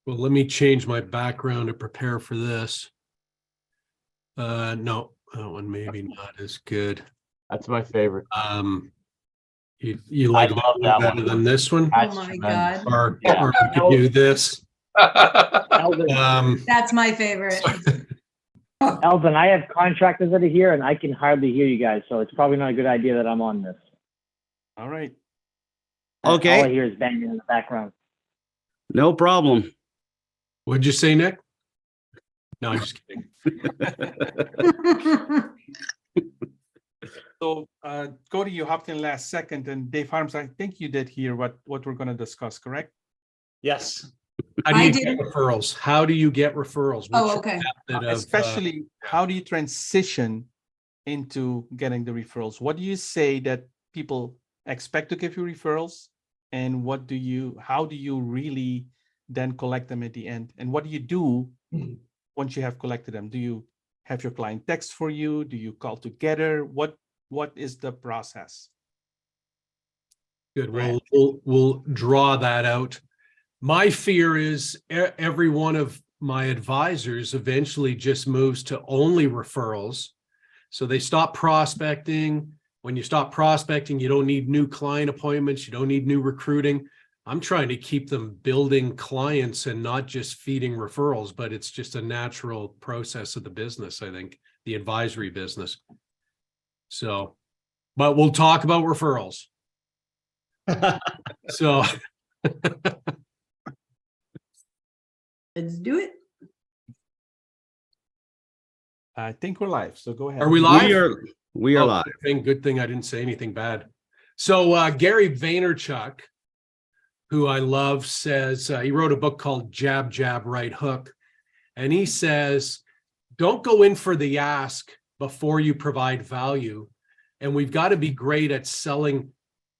Well, let me change my background to prepare for this. No, that one maybe not as good. That's my favorite. You like that love one that better one. than this one? Oh my God. Or, Yeah. or we could do this. Eldon, That's my favorite. Eldon, I have contractors that are here and I can hardly hear you guys, so it's probably not a good idea that I'm on this. All right. Okay. All I hear is banging in the background. No problem. What'd you say, Nick? No, I'm just kidding. So, Cody, you hopped in last second, and Dave Harms, I think you did hear what we're going to discuss, correct? Yes. How do I you didn't- get referrals? How do you get referrals? Oh, What's your okay. method of, Especially, how do you transition into getting the referrals? What do you say that people expect to give you referrals, and how do you really then collect them at the end? And what do you do once you have collected them? Do you have your client text for you? Do you call together? What is the process? good. We'll draw that out. My fear is every one of my advisors eventually just moves to only referrals. So they stop prospecting. When you stop prospecting, you don't need new client appointments. You don't need new recruiting. I'm trying to keep them building clients and not just feeding referrals, but it's just a natural process of the business, I think, the advisory business. So, but we'll talk about referrals. So Let's do it. I think we're live, so go ahead. are we live? We are Oh, live. Good thing I didn't say anything bad. So Gary Vaynerchuk, who I love, says he wrote a book called Jab, Jab, Right Hook. And he says, don't go in for the ask before you provide value. And we've got to be great at selling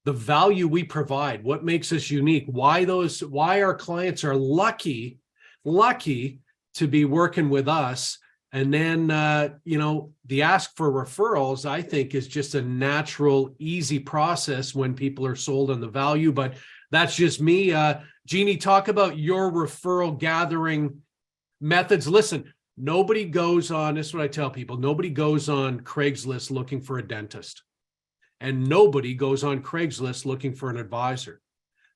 the value we provide, what makes us unique, why our clients are lucky to be working with us. And then, the ask for referrals, I think, is just a natural, easy process when people are sold on the value. But that's just me. Jeannie, talk about your referral gathering methods. Listen, nobody goes on, this is what I tell people, nobody goes on Craigslist looking for a dentist. And nobody goes on Craigslist looking for an advisor.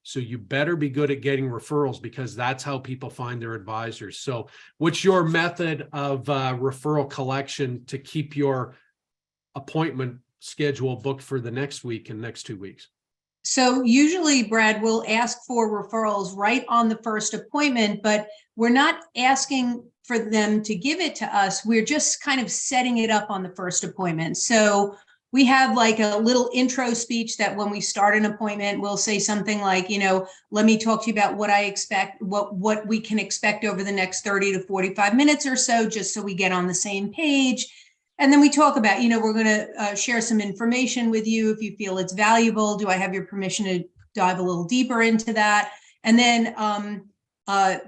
So you better be good at getting referrals because that's how people find their advisors. So what's your method of referral collection to keep your appointment schedule booked for the next week and next 2 weeks? So usually, Brad, we'll ask for referrals right on the first appointment, but we're not asking for them to give it to us. We're just kind of setting it up on the first appointment. So we have like a little intro speech that when we start an appointment, we'll say something like, let me talk to you about what I expect, what we can expect over the next 30 to 45 minutes or so, just so we get on the same page. And then we talk about, we're going to share some information with you if you feel it's valuable. Do I have your permission to dive a little deeper into that? And then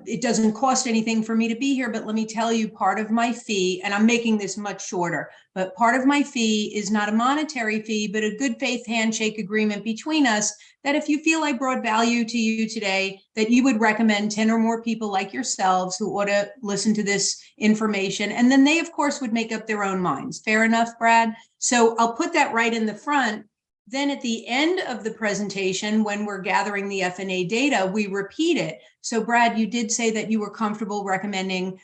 it doesn't cost anything for me to be here, but let me tell you, part of my fee, and I'm making this much shorter, but part of my fee is not a monetary fee, but a good faith handshake agreement between us that if you feel I brought value to you today, that you would recommend 10 or more people like yourselves who ought to listen to this information. And then they, of course, would make up their own minds. Fair enough, Brad? So I'll put that right in the front. Then at the end of the presentation, when we're gathering the F&A data, we repeat it. So Brad, you did say that you were comfortable recommending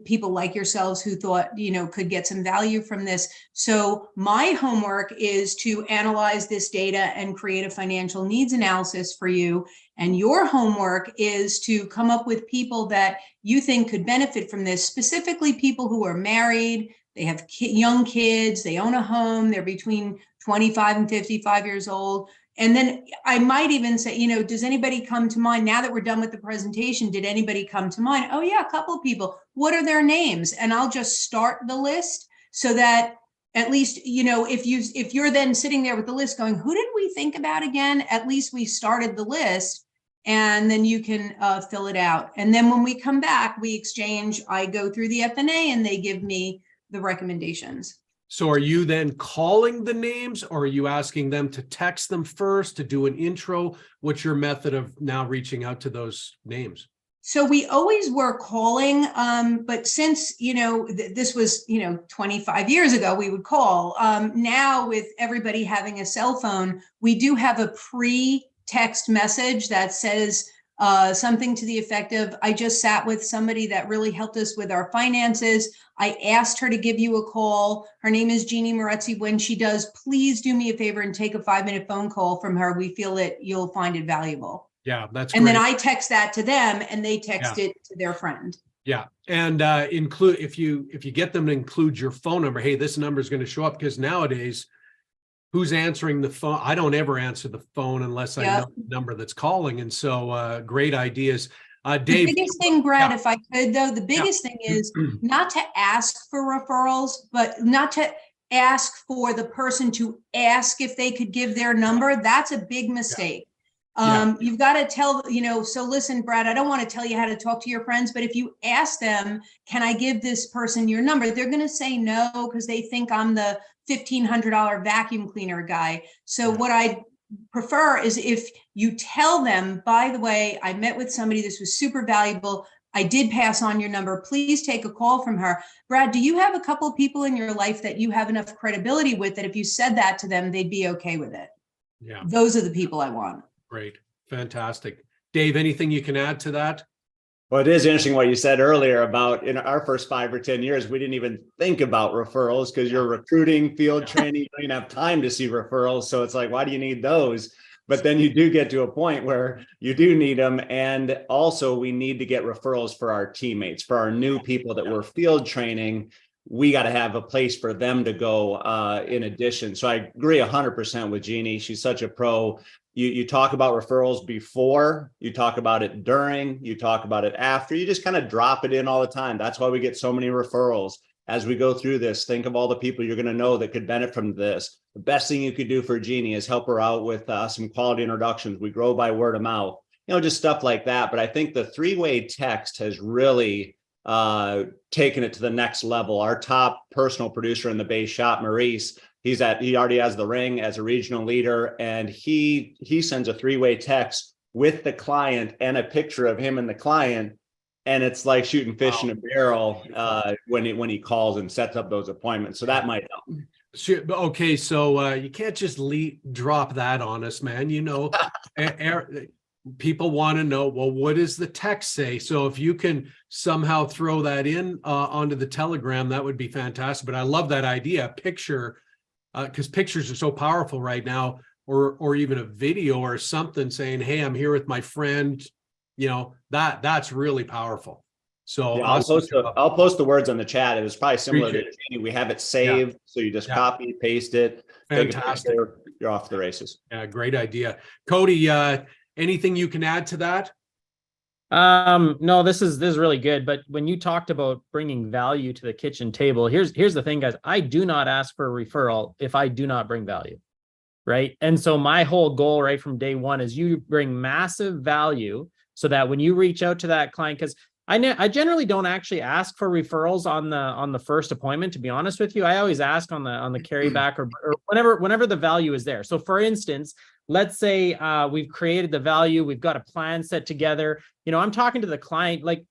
people like yourselves who thought, could get some value from this. So my homework is to analyze this data and create a financial needs analysis for you. And your homework is to come up with people that you think could benefit from this, specifically people who are married, they have young kids, they own a home, they're between 25 and 55 years old. And then I might even say, does anybody come to mind now that we're done with the presentation? Did anybody come to mind? Oh yeah, a couple of people. What are their names? And I'll just start the list so that at least, if you're then sitting there with the list going, who did we think about again? At least we started the list and then you can fill it out. And then when we come back, we exchange, I go through the F&A and they give me the recommendations. So are you then calling the names or are you asking them to text them first to do an intro? What's your method of now reaching out to those names? So we always were calling, but since, this was, 25 years ago, we would call. Now with everybody having a cell phone, we do have a pre-text message that says something to the effect of, I just sat with somebody that really helped us with our finances. I asked her to give you a call. Her name is Jeannie Moretzi. When she does, please do me a favor and take a 5-minute phone call from her. We feel that you'll find it valuable. Yeah, that's And great. then I text that to them and they text it to their friend. Yeah, and include if you get them to include your phone number. Hey, this number is going to show up, because nowadays, who's answering the phone? I don't ever answer the phone unless I know the number that's calling. And so, great ideas, Dave. The biggest thing, Brad, if I could though, the biggest thing is not to ask for referrals, but not to ask for the person to ask if they could give their number. That's a big mistake. You've got to tell, so listen, Brad, I don't want to tell you how to talk to your friends, but if you ask them, can I give this person your number? They're going to say no, because they think I'm the $1,500 vacuum cleaner guy. So what I prefer is if you tell them, by the way, I met with somebody, this was super valuable. I did pass on your number. Please take a call from her. Brad, do you have a couple of people in your life that you have enough credibility with that if you said that to them, they'd be okay with it? Yeah. Those are the people I want. Great. Fantastic. Dave, anything you can add to that? Well, it is interesting what you said earlier about in our first 5 or 10 years, we didn't even think about referrals because you're recruiting, field training, you don't even have time to see referrals. So it's like, why do you need those? But then you do get to a point where you do need them. And also we need to get referrals for our teammates, for our new people that we're field training. We got to have a place for them to go in addition. So I agree 100% with Jeannie. She's such a pro. You talk about referrals before, you talk about it during, you talk about it after, you just kind of drop it in all the time. That's why we get so many referrals. As we go through this, think of all the people you're going to know that could benefit from this. The best thing you could do for Jeannie is help her out with some quality introductions. We grow by word of mouth, just stuff like that. But I think the 3-way text has really taken it to the next level. Our top personal producer in the base shop, Maurice, he already has the ring as a regional leader, and he sends a 3-way text with the client and a picture of him and the client. And it's like shooting fish in a barrel when he calls and sets up those appointments. So that might help. Sure. Okay, so you can't just drop that on us, man. People want to know, well, what does the text say? So if you can somehow throw that in onto the Telegram, that would be fantastic. But I love that idea, picture, because pictures are so powerful right now, or even a video or something saying, hey, I'm here with my friend. That's really powerful. So yeah, I'll post the words on the chat. It was probably similar to Jeannie. We have it saved, so you just copy, paste it. Fantastic. You're off to the races. Yeah, great idea. Cody, anything you can add to that? No, this is really good. But when you talked about bringing value to the kitchen table, here's the thing, guys. I do not ask for a referral if I do not bring value, right? And so my whole goal right from day one is you bring massive value so that when you reach out to that client, because I generally don't actually ask for referrals on the first appointment, to be honest with you. I always ask on the carryback or whenever the value is there. So for instance, let's say we've created the value, we've got a plan set together. I'm talking to the client like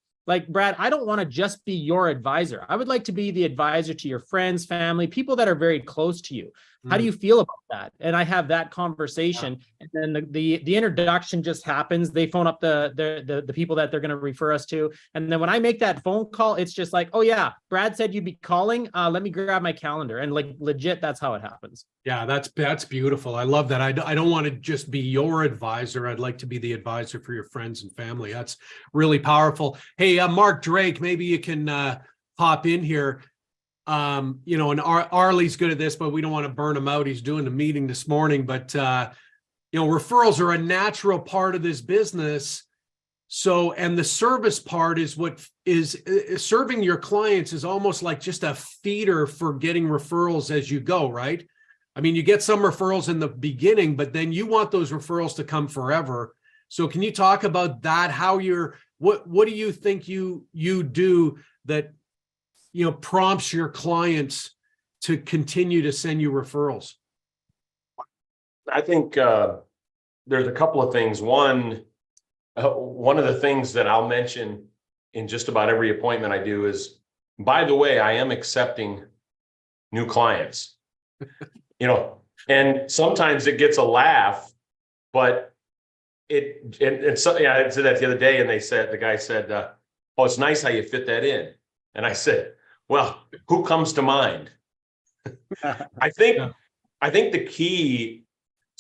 Brad, I don't want to just be your advisor. I would like to be the advisor to your friends, family, people that are very close to you. How do you feel about that? And I have that conversation, and then the introduction just happens. They phone up the people that they're going to refer us to, and then when I make that phone call, it's just like, oh yeah, Brad said you'd be calling. Let me grab my calendar, and like legit, that's how it happens. Yeah, that's beautiful. I love that. I don't want to just be your advisor. I'd like to be the advisor for your friends and family. That's really powerful. Hey, Mark Drake, maybe you can hop in here. And Arleigh's good at this, but we don't want to burn him out. He's doing a meeting this morning, but referrals are a natural part of this business. So, and the service part is what is serving your clients is almost like just a feeder for getting referrals as you go, right? I mean, you get some referrals in the beginning, but then you want those referrals to come forever. So can you talk about that? How what do you think you do that prompts your clients to continue to send you referrals? I think there's a couple of things. One, one of the things that I'll mention in just about every appointment I do is, by the way, I am accepting new clients, and sometimes it gets a laugh, but so, yeah, I said that the other day, and the guy said, oh, it's nice how you fit that in. And I said, well, who comes to mind? I think the key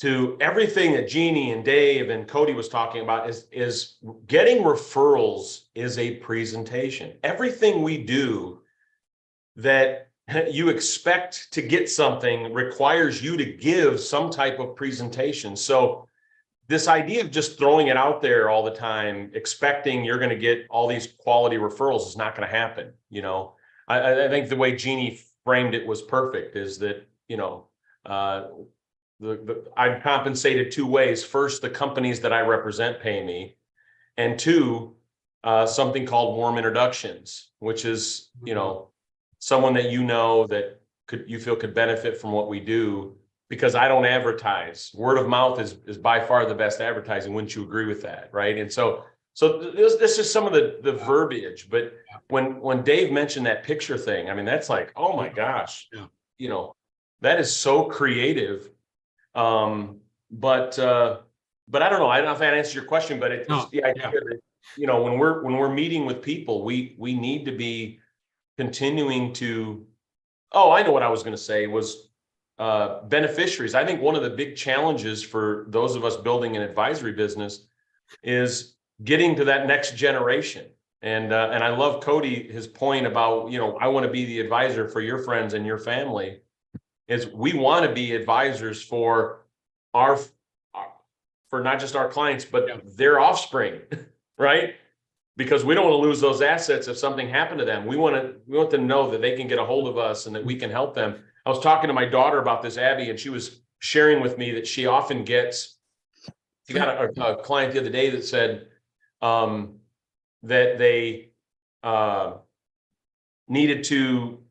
to everything that Jeannie and Dave and Cody was talking about is getting referrals is a presentation. Everything we do that you expect to get something requires you to give some type of presentation. So this idea of just throwing it out there all the time, expecting you're going to get all these quality referrals is not going to happen. I think the way Jeannie framed it was perfect, is that, I'm compensated two ways. First, the companies that I represent pay me, and two, something called warm introductions, which is, someone that that you feel could benefit from what we do, because I don't advertise. Word of mouth is by far the best advertising. Wouldn't you agree with that? Right. And so this is some of the verbiage, but when Dave mentioned that picture thing, I mean, that's like, oh my gosh, that is so creative. But I don't know. I don't know if that answers your question, but it's the idea that, when we're meeting with people, we need to be continuing to, I know what I was going to say was, beneficiaries. I think one of the big challenges for those of us building an advisory business is getting to that next generation. And I love Cody, his point about, I want to be the advisor for your friends and your family. Is we want to be advisors for for not just our clients, but their offspring, right? Because we don't want to lose those assets if something happened to them. We want them to know that they can get a hold of us and that we can help them. I was talking to my daughter about this, Abby, and she was sharing with me that she often gets, she got a client the other day that said that they needed to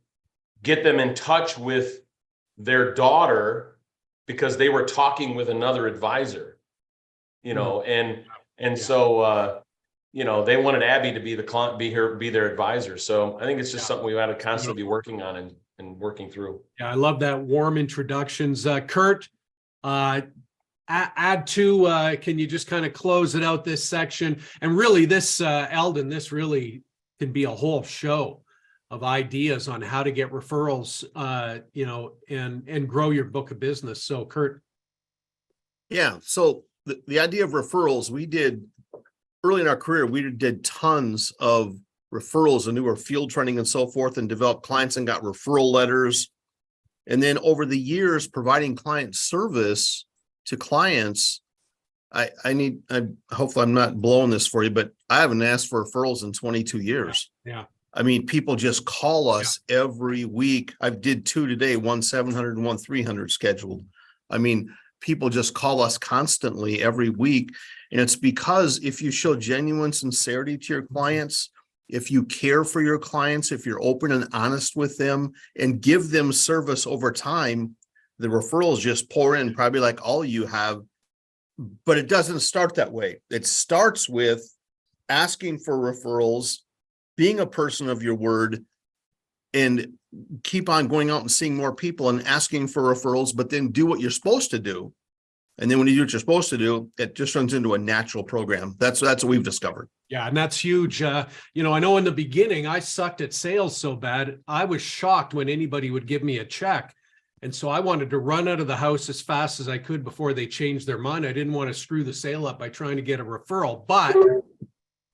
get them in touch with their daughter because they were talking with another advisor, and so they wanted Abby to be the client, be their advisor. So I think it's just something we ought to constantly be working on and working through. Yeah, I love that warm introductions. Kurt, add to, can you just kind of close it out, this section? And really this, Eldon, this really can be a whole show of ideas on how to get referrals, and grow your book of business. So Kurt. Yeah. So the idea of referrals, we did early in our career, we did tons of referrals and knew our field training and so forth, and developed clients and got referral letters. And then over the years, providing client service to clients, hopefully I'm not blowing this for you, but I haven't asked for referrals in 22 years. Yeah. I mean, people just call us every week. I did 2 today, one 700 and one 300 scheduled. I mean, people just call us constantly every week. And it's because if you show genuine sincerity to your clients, if you care for your clients, if you're open and honest with them and give them service over time, the referrals just pour in, probably like all you have. But it doesn't start that way. It starts with asking for referrals, being a person of your word, and keep on going out and seeing more people and asking for referrals, but then do what you're supposed to do. And then when you do what you're supposed to do, it just turns into a natural program. That's what we've discovered. Yeah, and that's huge. I know in the beginning, I sucked at sales so bad. I was shocked when anybody would give me a check. And so I wanted to run out of the house as fast as I could before they changed their mind. I didn't want to screw the sale up by trying to get a referral. But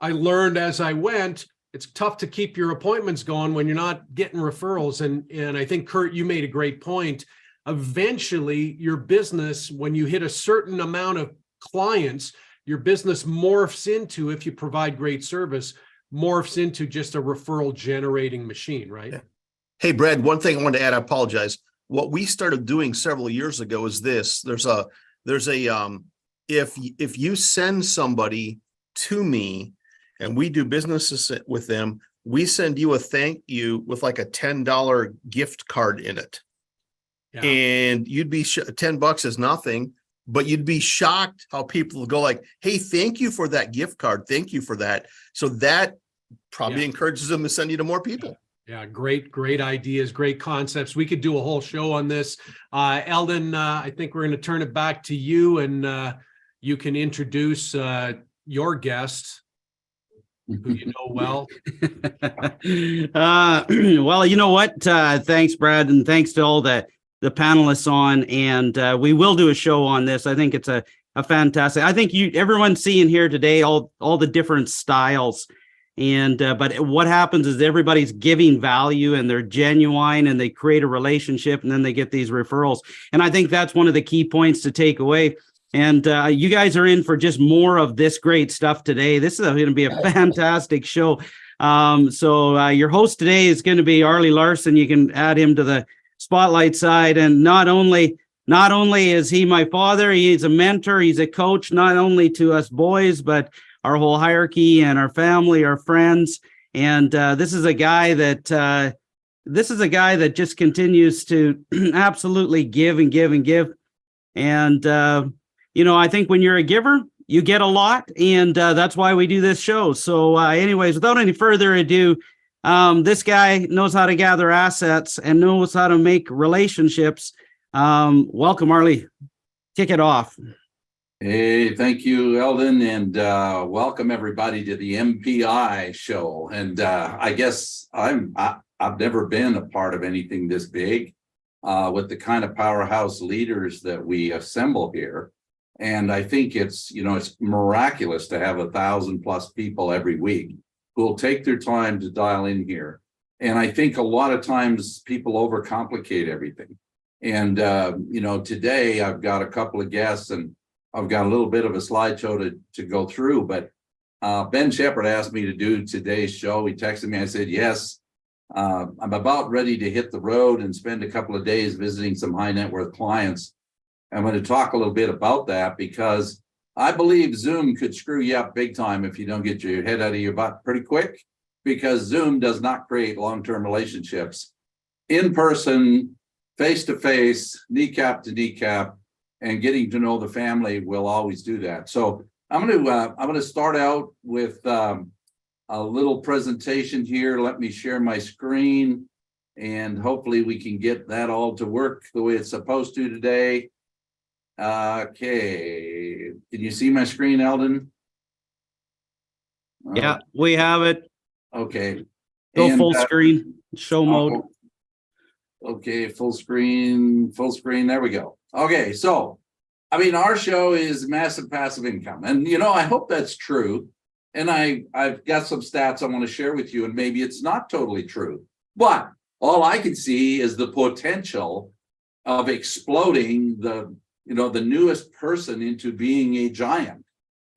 I learned as I went, it's tough to keep your appointments going when you're not getting referrals. And I think, Kurt, you made a great point. Eventually, your business, when you hit a certain amount of clients, your business morphs into, if you provide great service, morphs into just a referral generating machine, right? Yeah. Hey, Brad, one thing I wanted to add, I apologize. What we started doing several years ago is this. If you send somebody to me and we do business with them, we send you a thank you with like a $10 gift card in it. Yeah. And you'd be $10 is nothing, but you'd be shocked how people will go like, hey, thank you for that gift card. Thank you for that. So that probably Yeah. encourages them to send you to more people. Yeah, great ideas, great concepts. We could do a whole show on this. Eldon, I think we're going to turn it back to you, and you can introduce your guest, who you know well. Well, you know what? Thanks, Brad, and thanks to all the panelists on, and we will do a show on this. I think it's a fantastic. I think everyone's seeing here today all the different styles. And but what happens is everybody's giving value and they're genuine and they create a relationship and then they get these referrals. And I think that's one of the key points to take away. And you guys are in for just more of this great stuff today. This is going to be a fantastic show. So your host today is going to be Arleigh Larson. You can add him to the spotlight side. And not only is he my father, he's a mentor, he's a coach, not only to us boys, but our whole hierarchy and our family, our friends. And this is a guy that just continues to absolutely give and give and give. And, I think when you're a giver, you get a lot. And that's why we do this show. So anyways, without any further ado, this guy knows how to gather assets and knows how to make relationships. Welcome, Arleigh. Kick it off. Hey, thank you, Eldon, and welcome everybody to the MPI show. And I guess I've never been a part of anything this big with the kind of powerhouse leaders that we assemble here. And I think it's miraculous to have 1,000+ people every week who will take their time to dial in here. And I think a lot of times people overcomplicate everything. And today I've got a couple of guests and I've got a little bit of a slideshow to go through, but Ben Shepard asked me to do today's show. He texted me. I said, yes, I'm about ready to hit the road and spend a couple of days visiting some high net worth clients. I'm going to talk a little bit about that because I believe Zoom could screw you up big time if you don't get your head out of your butt pretty quick, because Zoom does not create long-term relationships. In person, face-to-face, kneecap to kneecap, and getting to know the family will always do that. So I'm going to start out with a little presentation here. Let me share my screen, and hopefully we can get that all to work the way it's supposed to today. Okay, can you see my screen, Eldon? Yeah, we have it. Okay. Go full screen, show mode. Okay, full screen. There we go. Okay, so our show is massive passive income, and I hope that's true. And I've got some stats I want to share with you, and maybe it's not totally true, but all I can see is the potential of exploding the newest person into being a giant.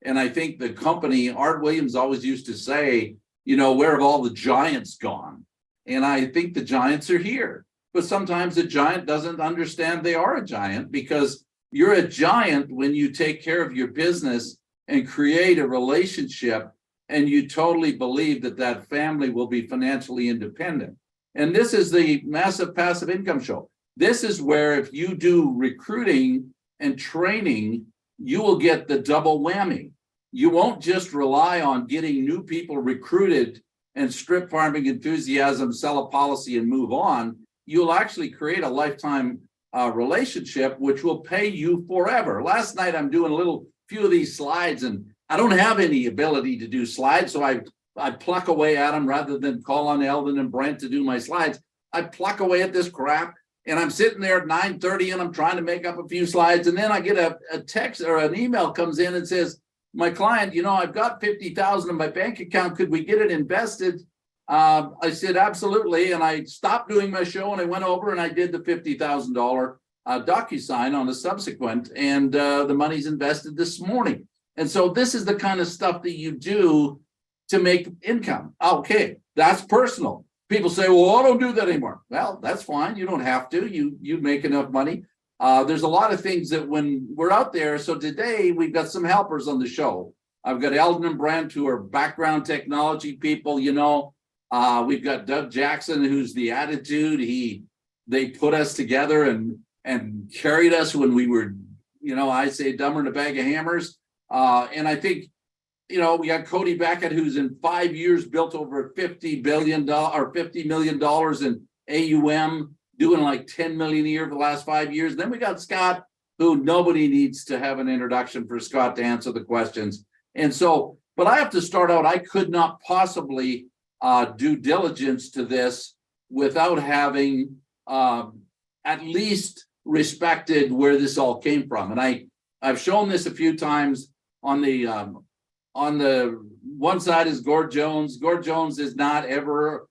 And I think the company, Art Williams always used to say, where have all the giants gone? And I think the giants are here. But sometimes a giant doesn't understand they are a giant, because you're a giant when you take care of your business and create a relationship and you totally believe that family will be financially independent. And this is the massive passive income show. This is where if you do recruiting and training, you will get the double whammy. You won't just rely on getting new people recruited and strip farming enthusiasm, sell a policy and move on. You'll actually create a lifetime relationship, which will pay you forever. Last night, I'm doing a few of these slides, and I don't have any ability to do slides. So I pluck away at them rather than call on Eldon and Brent to do my slides. I pluck away at this crap, and I'm sitting there at 9:30 and I'm trying to make up a few slides. And then I get a text or an email comes in and says, my client, I've got 50,000 in my bank account. Could we get it invested? I said, absolutely. And I stopped doing my show and I went over and I did the $50,000 DocuSign on the subsequent, and the money's invested this morning. And so this is the kind of stuff that you do to make income. Okay, that's personal. People say, well, I don't do that anymore. Well, that's fine. You don't have to. You make enough money. There's a lot of things that when we're out there. So today we've got some helpers on the show. I've got Eldon and Brent, who are background technology people. We've got Doug Jackson, who's the attitude. They put us together and carried us when we were, I say dumber than a bag of hammers. And I think, we got Cody Beckett, who's in 5 years built over $50 billion or $50 million in AUM, doing like 10 million a year for the last 5 years. Then we got Scott, who nobody needs to have an introduction for Scott to answer the questions. And so, but I have to start out, I could not possibly due diligence to this without having at least respected where this all came from. And I've shown this a few times. On the one side is Gord Jones. Gord Jones is not ever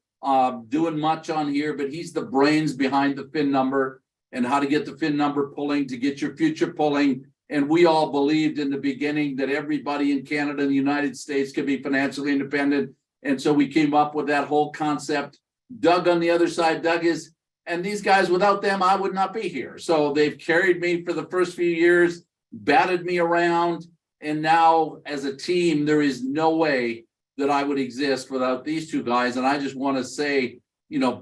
doing much on here, but he's the brains behind the FIN number and how to get the FIN number pulling to get your future pulling. And we all believed in the beginning that everybody in Canada and the United States could be financially independent. And so we came up with that whole concept. Doug on the other side, and these guys, without them, I would not be here. So they've carried me for the first few years, batted me around. And now as a team, there is no way that I would exist without these two guys. And I just want to say,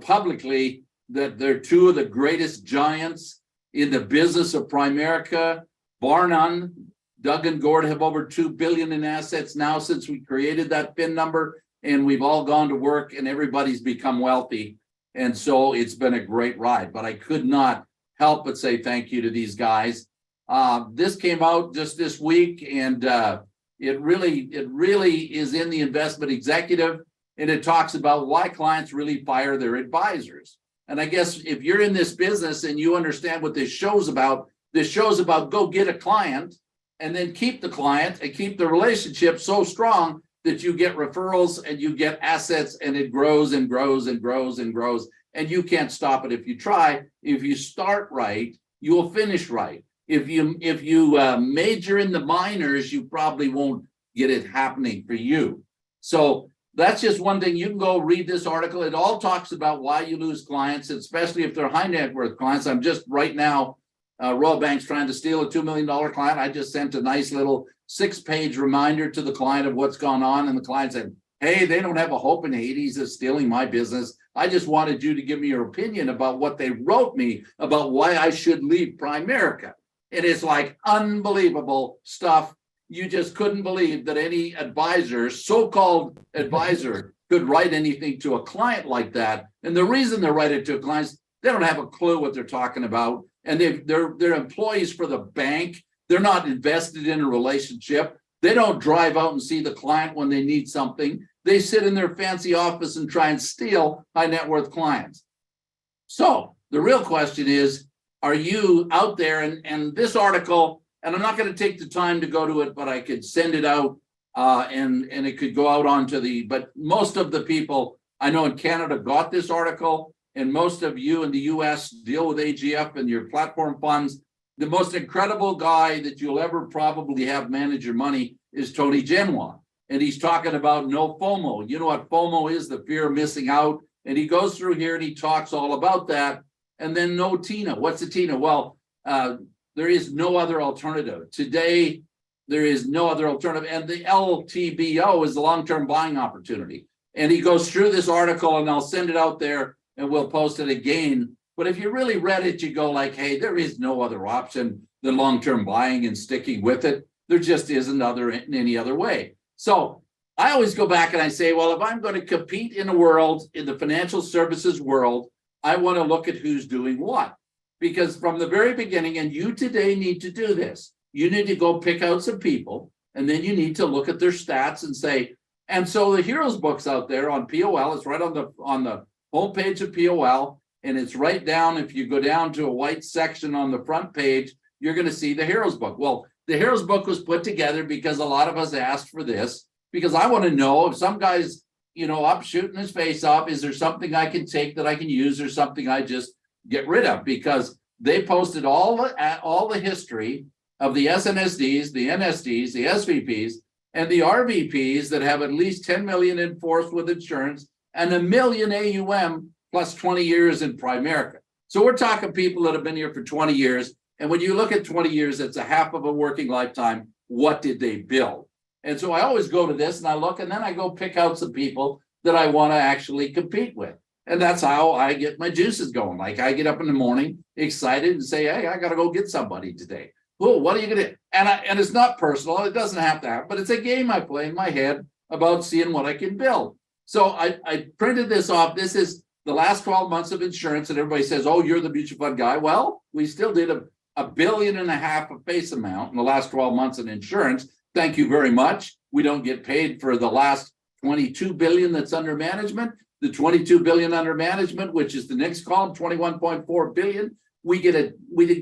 publicly that they're two of the greatest giants in the business of Primerica, bar none. Doug and Gord have over $2 billion in assets now since we created that PIN number, and we've all gone to work and everybody's become wealthy. And so it's been a great ride, but I could not help but say thank you to these guys. This came out just this week, and it really is in the Investment Executive, and it talks about why clients really fire their advisors. And I guess if you're in this business and you understand what this show's about go get a client and then keep the client and keep the relationship so strong that you get referrals and you get assets, and it grows and grows and grows and grows, and you can't stop it if you try. If you start right, you will finish right. If you major in the minors, you probably won't get it happening for you. So that's just one thing. You can go read this article. It all talks about why you lose clients, especially if they're high net worth clients. I'm just right now, Royal Bank's trying to steal a $2 million client. I just sent a nice little 6-page reminder to the client of what's gone on. And the client said, hey, they don't have a hope in Hades of stealing my business. I just wanted you to give me your opinion about what they wrote me about why I should leave Primerica. It is like unbelievable stuff. You just couldn't believe that any advisor, so-called advisor, could write anything to a client like that. And the reason they write it to clients, they don't have a clue what they're talking about. And they're employees for the bank. They're not invested in a relationship. They don't drive out and see the client when they need something. They sit in their fancy office and try and steal high net worth clients. So the real question is, are you out there? And this article, and I'm not going to take the time to go to it, but I could send it out and it could go out onto but most of the people I know in Canada got this article, and most of you in the US deal with AGF and your platform funds. The most incredible guy that you'll ever probably have manage your money is Tony Genoa. And he's talking about no FOMO. You know what FOMO is? The fear of missing out. And he goes through here and he talks all about that. And then no TINA. What's a TINA? Well, there is no other alternative. Today, there is no other alternative. And the LTBO is the long-term buying opportunity. And he goes through this article, and I'll send it out there and we'll post it again. But if you really read it, you go like, hey, there is no other option than long-term buying and sticking with it. There just isn't any other way. So I always go back and I say, well, if I'm going to compete in a world, in the financial services world, I want to look at who's doing what. Because from the very beginning, and you today need to do this, you need to go pick out some people, and then you need to look at their stats and say, and so the Heroes book's out there on POL. It's right on the homepage of POL, and it's right down. If you go down to a white section on the front page, you're going to see the Heroes book. Well, the Heroes book was put together because a lot of us asked for this, because I want to know if some guy's, up shooting his face off, is there something I can take that I can use, or something I just get rid of? Because they posted all the history of the SNSD, the NSDs, the SVPs, and the RVPs that have at least 10 million in force with insurance and $1 million AUM plus 20 years in Primerica. So we're talking people that have been here for 20 years. And when you look at 20 years, it's a half of a working lifetime. What did they build? And so I always go to this and I look, and then I go pick out some people that I want to actually compete with. And that's how I get my juices going. Like I get up in the morning excited and say, hey, I got to go get somebody today. Cool, what are you gonna, and it's not personal, it doesn't have to happen, but it's a game I play in my head about seeing what I can build. So I printed this off. This is the last 12 months of insurance, and everybody says, oh, you're the mutual fund guy. Well, we still did a $1.5 billion of face amount in the last 12 months in insurance. Thank you very much. We don't get paid for the last 22 billion that's under management. The 22 billion under management, which is the next column, 21.4 billion. We did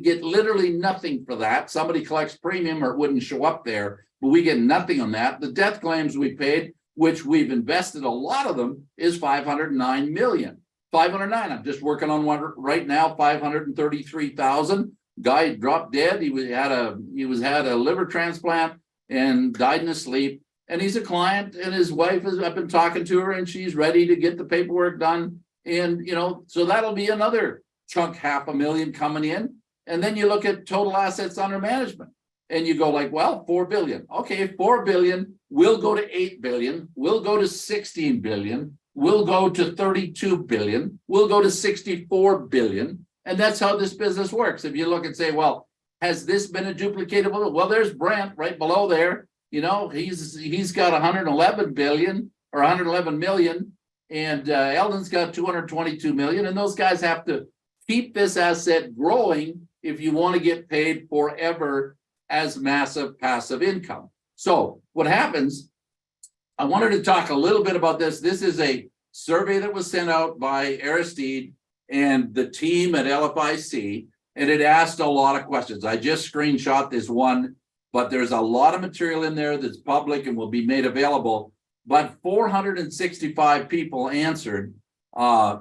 get literally nothing for that. Somebody collects premium or it wouldn't show up there, but we get nothing on that. The death claims we paid, which we've invested a lot of them, is 509 million. 509. I'm just working on one right now, 533,000. Guy dropped dead. He had a liver transplant and died in his sleep. And he's a client, and his wife is, I've been talking to her, and she's ready to get the paperwork done. And so that'll be another chunk, 500,000 coming in. And then you look at total assets under management, and you go like, well, 4 billion. Okay, 4 billion will go to 8 billion, will go to 16 billion, will go to 32 billion, will go to 64 billion. And that's how this business works. If you look and say, well, has this been a duplicatable? Well, there's Brent right below there. He's got 111 billion or 111 million, and Eldon's got 222 million. And those guys have to keep this asset growing if you want to get paid forever as massive passive income. So what happens, I wanted to talk a little bit about this. This is a survey that was sent out by Aristide and the team at LFIC, and it asked a lot of questions. I just screenshot this one, but there's a lot of material in there that's public and will be made available. But 465 people answered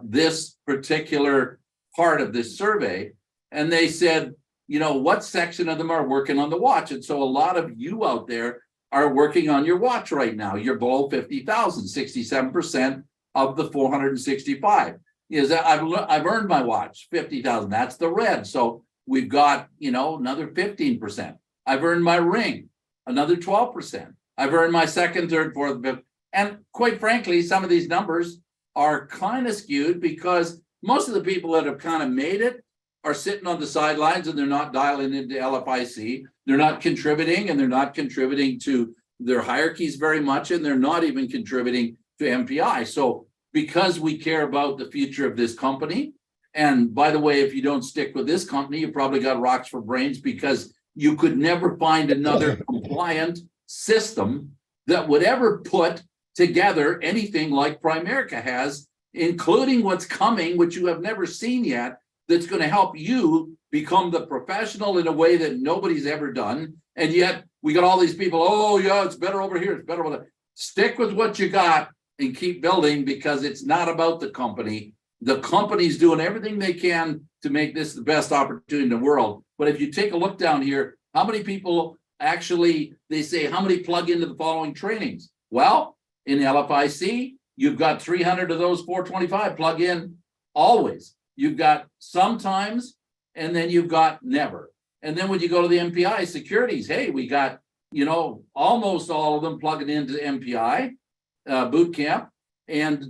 this particular part of this survey, and they said, what section of them are working on the watch? And so a lot of you out there are working on your watch right now. You're below 50,000, 67% of the 465. Is that I've earned my watch, 50,000. That's the red. So we've got, another 15%. I've earned my ring, another 12%. I've earned my second, third, fourth, fifth. And quite frankly, some of these numbers are kind of skewed because most of the people that have kind of made it are sitting on the sidelines and they're not dialing into LFIC. They're not contributing, and they're not contributing to their hierarchies very much, and they're not even contributing to MPI. So because we care about the future of this company, and by the way, if you don't stick with this company, you probably got rocks for brains, because you could never find another compliant system that would ever put together anything like Primerica has, including what's coming, which you have never seen yet, that's going to help you become the professional in a way that nobody's ever done. And yet we got all these people, oh yeah, it's better over here, it's better over there. Stick with what you got and keep building, because it's not about the company. The company's doing everything they can to make this the best opportunity in the world. But if you take a look down here, how many people actually, they say, how many plug into the following trainings? Well, in LFIC, you've got 300 of those 425 plug in always. You've got sometimes, and then you've got never. And then when you go to the MPI securities, hey, we got, almost all of them plugging into MPI boot camp. And,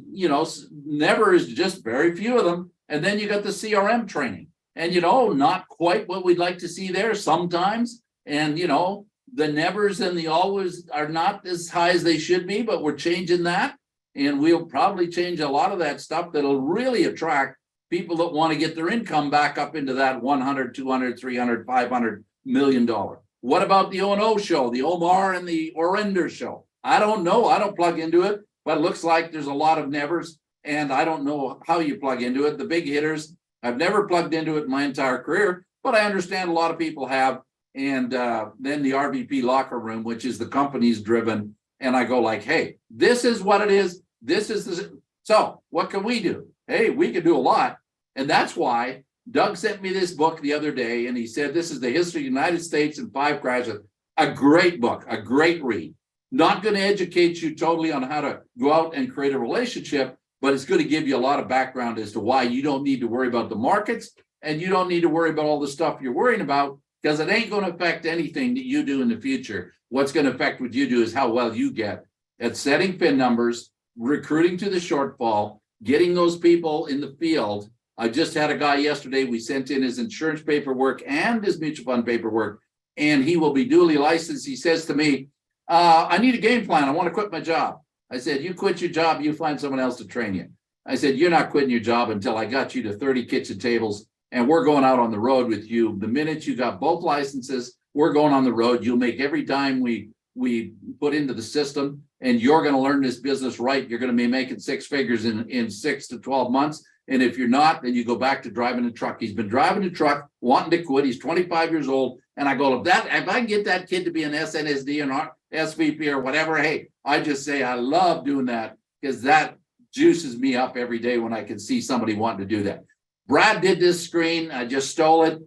never is just very few of them. And then you got the CRM training. And, not quite what we'd like to see there sometimes. And, the nevers and the always are not as high as they should be, but we're changing that. And we'll probably change a lot of that stuff that'll really attract people that want to get their income back up into that 100, 200, 300, 500 million dollar. What about the O&O show, the Omar and the Orender show? I don't know. I don't plug into it, but it looks like there's a lot of nevers, and I don't know how you plug into it. The big hitters, I've never plugged into it in my entire career, but I understand a lot of people have. And then the RVP locker room, which is the company's driven. And I go like, hey, this is what it is. This is the, so what can we do? Hey, we can do a lot. And that's why Doug sent me this book the other day, and he said, this is the history of the United States in 5 crashes. A great book, a great read. Not going to educate you totally on how to go out and create a relationship, but it's going to give you a lot of background as to why you don't need to worry about the markets, and you don't need to worry about all the stuff you're worrying about, because it ain't going to affect anything that you do in the future. What's going to affect what you do is how well you get at setting PIN numbers, recruiting to the shortfall, getting those people in the field. I just had a guy yesterday, we sent in his insurance paperwork and his mutual fund paperwork. and he will be duly licensed. He says to me, I need a game plan. I want to quit my job. I said, you quit your job, you find someone else to train you. I said, you're not quitting your job until I got you to 30 kitchen tables and we're going out on the road with you. The minute you got both licenses, we're going on the road. You'll make every dime we put into the system, and you're going to learn this business right. You're going to be making six figures in 6 to 12 months. And if you're not, then you go back to driving a truck. He's been driving a truck, wanting to quit. He's 25 years old. And I go, if I can get that kid to be an SNSD or SVP or whatever, hey, I just say I love doing that, because that juices me up every day when I can see somebody wanting to do that. Brad did this screen. I just stole it.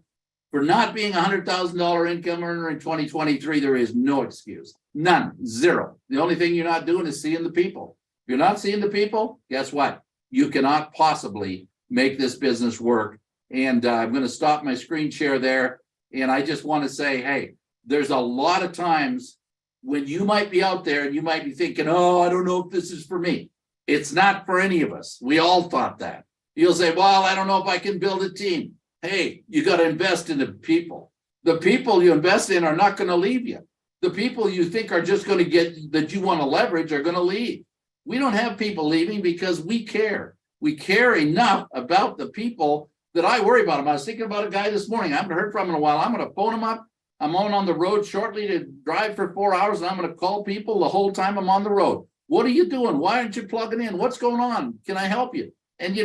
For not being $100,000 income earner in 2023, there is no excuse. None. Zero. The only thing you're not doing is seeing the people. If you're not seeing the people, guess what? You cannot possibly make this business work. And I'm going to stop my screen share there. And I just want to say, hey, there's a lot of times when you might be out there and you might be thinking, oh, I don't know if this is for me. It's not for any of us. We all thought that. You'll say, well, I don't know if I can build a team. Hey, you got to invest in the people. The people you invest in are not going to leave you. The people you think are just going to get that you want to leverage are going to leave. We don't have people leaving because we care. We care enough about the people that I worry about them. I was thinking about a guy this morning. I haven't heard from him in a while. I'm going to phone him up. I'm on the road shortly to drive for 4 hours, and I'm going to call people the whole time I'm on the road. What are you doing? Why aren't you plugging in? What's going on? Can I help you? And,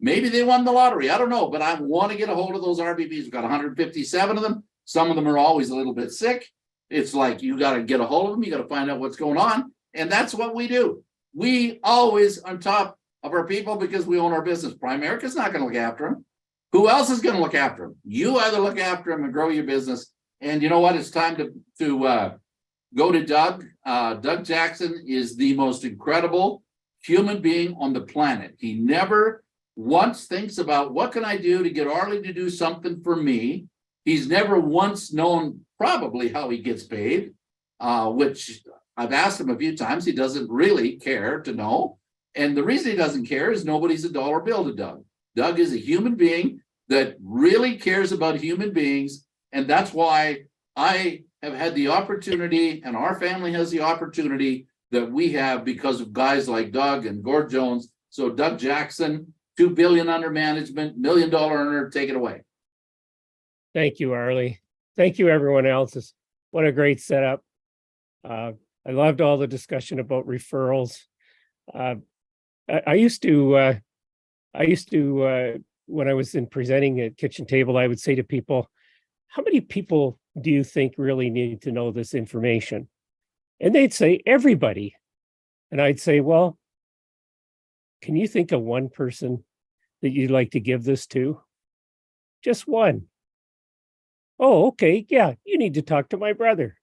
maybe they won the lottery. I don't know, but I want to get a hold of those RBBs. We've got 157 of them. Some of them are always a little bit sick. It's like you got to get a hold of them. You got to find out what's going on. And that's what we do. We always on top of our people because we own our business. Primerica's not going to look after them. Who else is going to look after them? You either look after them and grow your business. And you know what? It's time to go to Doug. Doug Jackson is the most incredible human being on the planet. He never once thinks about what can I do to get Arleigh to do something for me. He's never once known probably how he gets paid, which I've asked him a few times. He doesn't really care to know. And the reason he doesn't care is nobody's a dollar bill to Doug. Doug is a human being that really cares about human beings. And that's why I have had the opportunity, and our family has the opportunity that we have because of guys like Doug and Gord Jones. So Doug Jackson, $2 billion under management, $1 million earner, take it away. Thank you, Arleigh. Thank you, everyone else. What a great setup. I loved all the discussion about referrals. I used to, when I was in presenting at kitchen table, I would say to people, how many people do you think really need to know this information? And they'd say, everybody. And I'd say, well, can you think of one person that you'd like to give this to? Just one. Oh, okay. Yeah, you need to talk to my brother.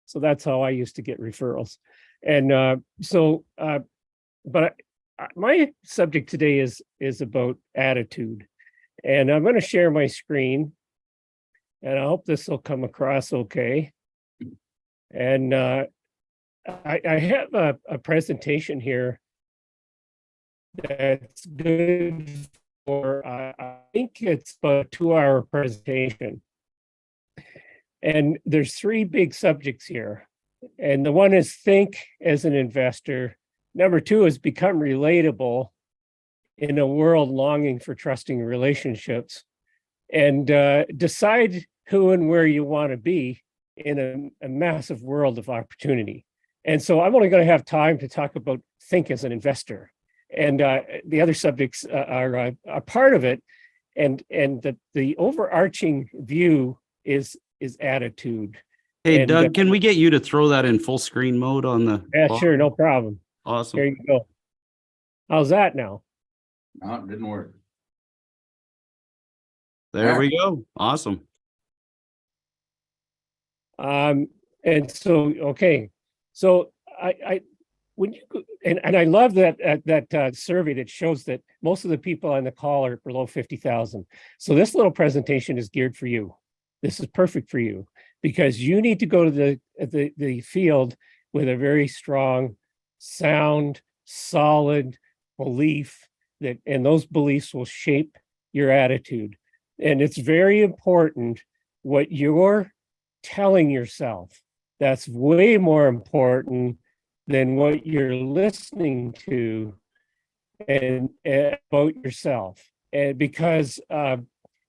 So that's how I used to get referrals. And but my subject today is about attitude. And I'm going to share my screen. And I hope this will come across okay. And I have a presentation here that's good for, I think it's a 2-hour presentation. And there's 3 big subjects here. And the one is think as an investor. Number 2 is become relatable in a world longing for trusting relationships. And decide who and where you want to be in a massive world of opportunity. And so I'm only going to have time to talk about think as an investor. And the other subjects are a part of it. And the overarching view is attitude. Hey, And, Doug, can we get you to throw that in full screen mode on the? Yeah, sure, no problem. Awesome. There you go. How's that now? No, it didn't work. There we go. Awesome. And so, okay. So I when you and I love that survey that shows that most of the people on the call are below 50,000. So this little presentation is geared for you. This is perfect for you because you need to go to the field with a very strong, sound, solid belief that, and those beliefs will shape your attitude. And it's very important what your telling yourself. That's way more important than what you're listening to and about yourself. And because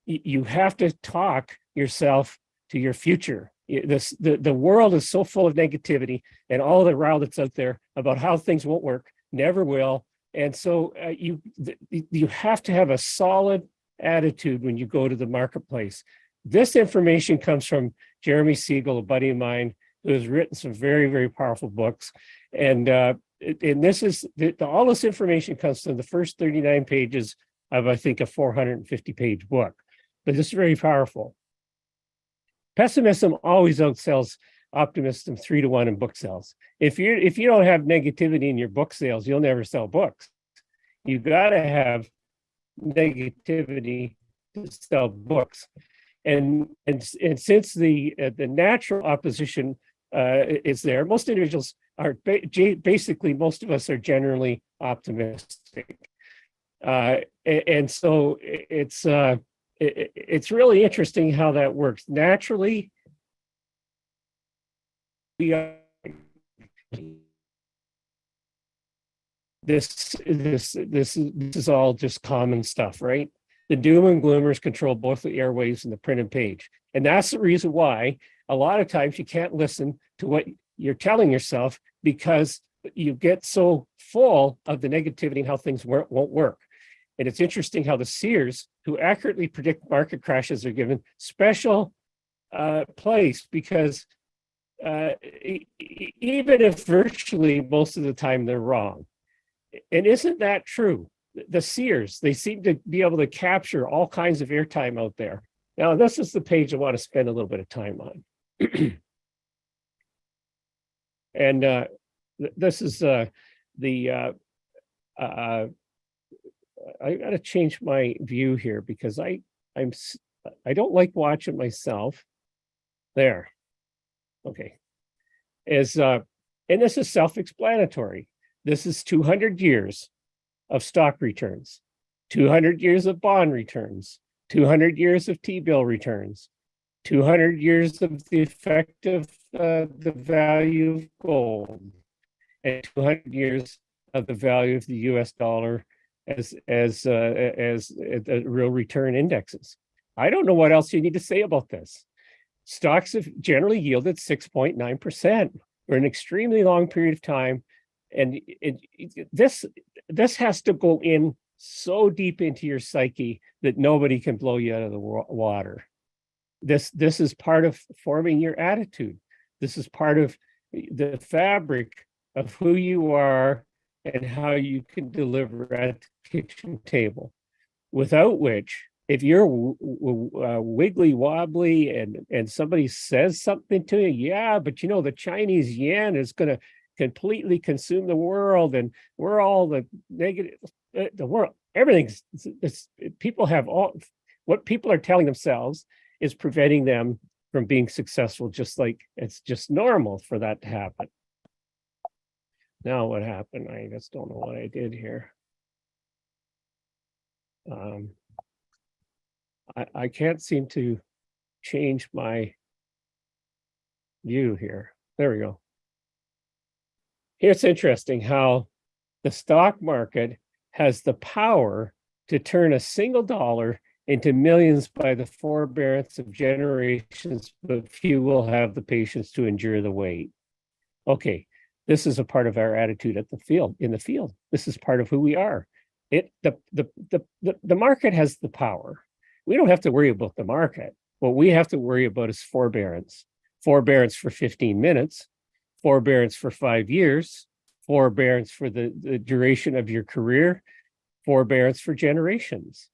you have to talk yourself to your future. The world is so full of negativity and all the row that's out there about how things won't work, never will. And so you have to have a solid attitude when you go to the marketplace. This information comes from Jeremy Siegel, a buddy of mine, who has written some very, very powerful books. And this is all this information comes from the first 39 pages of, I think, a 450-page book. But this is very powerful. Pessimism always outsells optimism 3-1 in book sales. If you don't have negativity in your book sales, you'll never sell books. You got to have negativity to sell books. And since the natural opposition is there, most individuals are basically, most of us are generally optimistic, and so it's really interesting how that works. Naturally, we are. This is all just common stuff, right? The doom and gloomers control both the airwaves and the printed page. And that's the reason why a lot of times you can't listen to what you're telling yourself, because you get so full of the negativity and how things won't work. And it's interesting how the seers who accurately predict market crashes are given special place, because even if virtually most of the time they're wrong. And isn't that true? The seers, they seem to be able to capture all kinds of airtime out there. Now, this is the page I want to spend a little bit of time on. And this is I got to change my view here, because I don't like watching myself. There. Okay. And this is self-explanatory. This is 200 years of stock returns, 200 years of bond returns, 200 years of T-bill returns, 200 years of the effect of the value of gold, and 200 years of the value of the US dollar as real return indexes. I don't know what else you need to say about this. Stocks have generally yielded 6.9% for an extremely long period of time. And this has to go in so deep into your psyche that nobody can blow you out of the water. This is part of forming your attitude. This is part of the fabric of who you are and how you can deliver at the kitchen table. Without which, if you're wiggly wobbly and somebody says something to you, yeah, but you know, the Chinese yuan is going to completely consume the world, and we're all the negative, the world, everything's, people have all, what people are telling themselves is preventing them from being successful, just like it's just normal for that to happen. Now what happened? I just don't know what I did here. I can't seem to change my view here. There we go. It's interesting how the stock market has the power to turn a single dollar into millions by the forbearance of generations, but few will have the patience to endure the wait. Okay, this is a part of our attitude at the field, in the field. This is part of who we are. The market has the power. We don't have to worry about the market. What we have to worry about is forbearance. Forbearance for 15 minutes, forbearance for 5 years, forbearance for the duration of your career, forbearance for generations.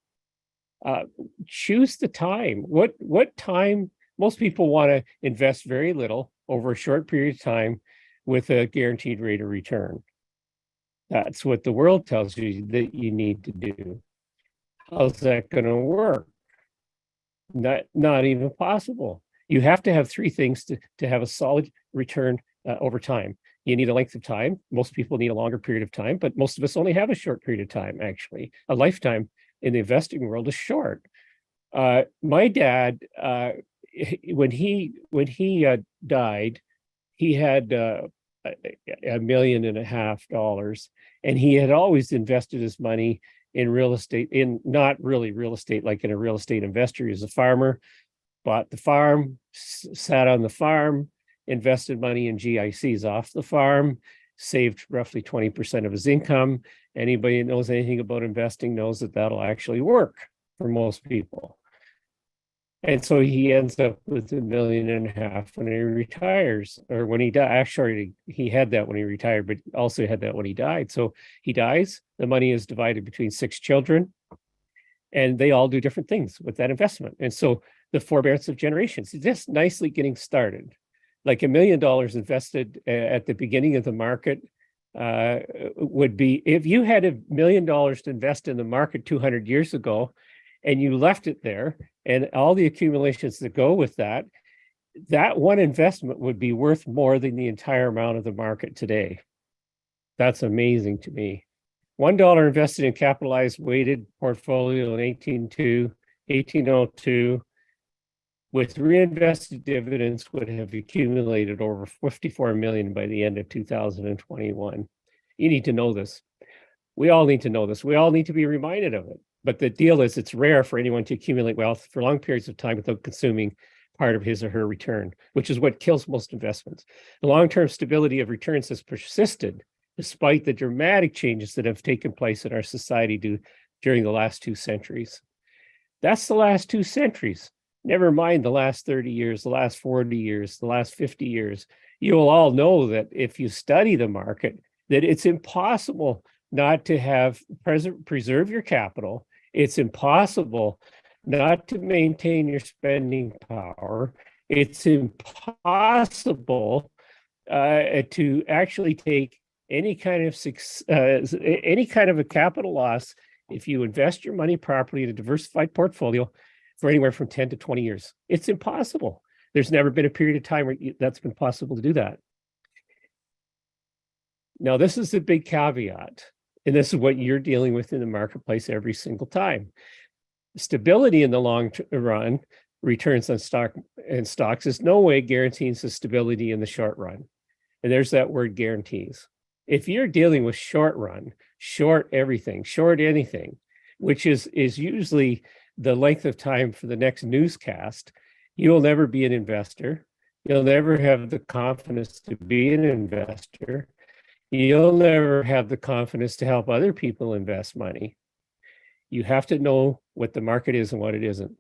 Choose the time. What time? Most people want to invest very little over a short period of time with a guaranteed rate of return. That's what the world tells you that you need to do. How's that going to work? Not even possible. You have to have three things to have a solid return over time. You need a length of time. Most people need a longer period of time, but most of us only have a short period of time, actually. A lifetime in the investing world is short. My dad, when he died, he had $1.5 million, and he had always invested his money in real estate, in not really real estate like in a real estate investor. He was a farmer, bought the farm, sat on the farm, invested money in GICs off the farm, saved roughly 20% of his income. Anybody that knows anything about investing knows that that'll actually work for most people. And so he ends up with $1.5 million when he retires, or when he died. Actually, he had that when he retired, but also had that when he died. So he dies, the money is divided between 6 children, and they all do different things with that investment. And so the forbearance of generations is just nicely getting started. Like $1 million invested at the beginning of the market would be, if you had $1 million to invest in the market 200 years ago, and you left it there, and all the accumulations that go with that, that one investment would be worth more than the entire amount of the market today. That's amazing to me. $1 invested in capitalized weighted portfolio in 1802, with reinvested dividends would have accumulated over 54 million by the end of 2021. You need to know this. We all need to know this. We all need to be reminded of it. But the deal is, it's rare for anyone to accumulate wealth for long periods of time without consuming part of his or her return, which is what kills most investments. The long-term stability of returns has persisted despite the dramatic changes that have taken place in our society during the last 2 centuries. That's the last 2 centuries. Never mind the last 30 years, the last 40 years, the last 50 years. You will all know that if you study the market, that it's impossible not to have preserve your capital. It's impossible not to maintain your spending power. It's impossible to actually take any kind of a capital loss if you invest your money properly in a diversified portfolio for anywhere from 10 to 20 years. It's impossible. There's never been a period of time where that's been possible to do that. Now, this is a big caveat, and this is what you're dealing with in the marketplace every single time. Stability in the long run, returns on stocks is no way guarantees the stability in the short run. And there's that word, guarantees. If you're dealing with short run, short everything, short anything, which is usually the length of time for the next newscast, you'll never be an investor. You'll never have the confidence to be an investor. You'll never have the confidence to help other people invest money. You have to know what the market is and what it isn't.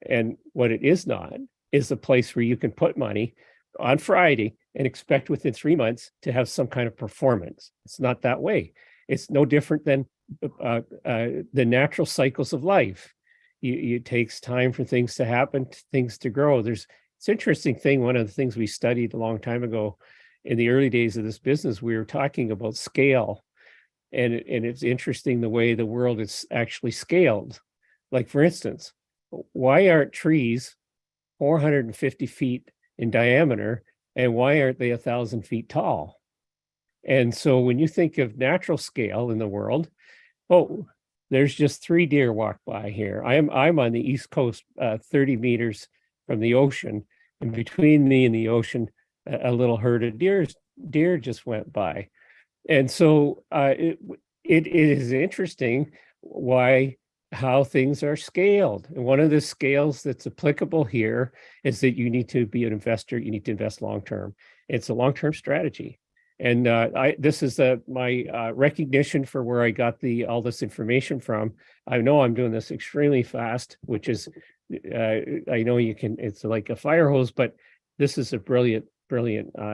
And what it is not is a place where you can put money on Friday and expect within 3 months to have some kind of performance. It's not that way. It's no different than the natural cycles of life. It takes time for things to happen, things to grow. It's an interesting thing. One of the things we studied a long time ago in the early days of this business, we were talking about scale. And it's interesting the way the world is actually scaled. Like, for instance, why aren't trees 450 feet in diameter, and why aren't they 1,000 feet tall? And so when you think of natural scale in the world, there's just 3 deer walk by here. I'm on the East Coast, 30 meters from the ocean, and between me and the ocean, a little herd of deer just went by. And so it is interesting how things are scaled. And one of the scales that's applicable here is that you need to be an investor. You need to invest long-term. It's a long-term strategy. And this is my recognition for where I got all this information from. I know I'm doing this extremely fast, which is, I know it's like a fire hose, but this is a brilliant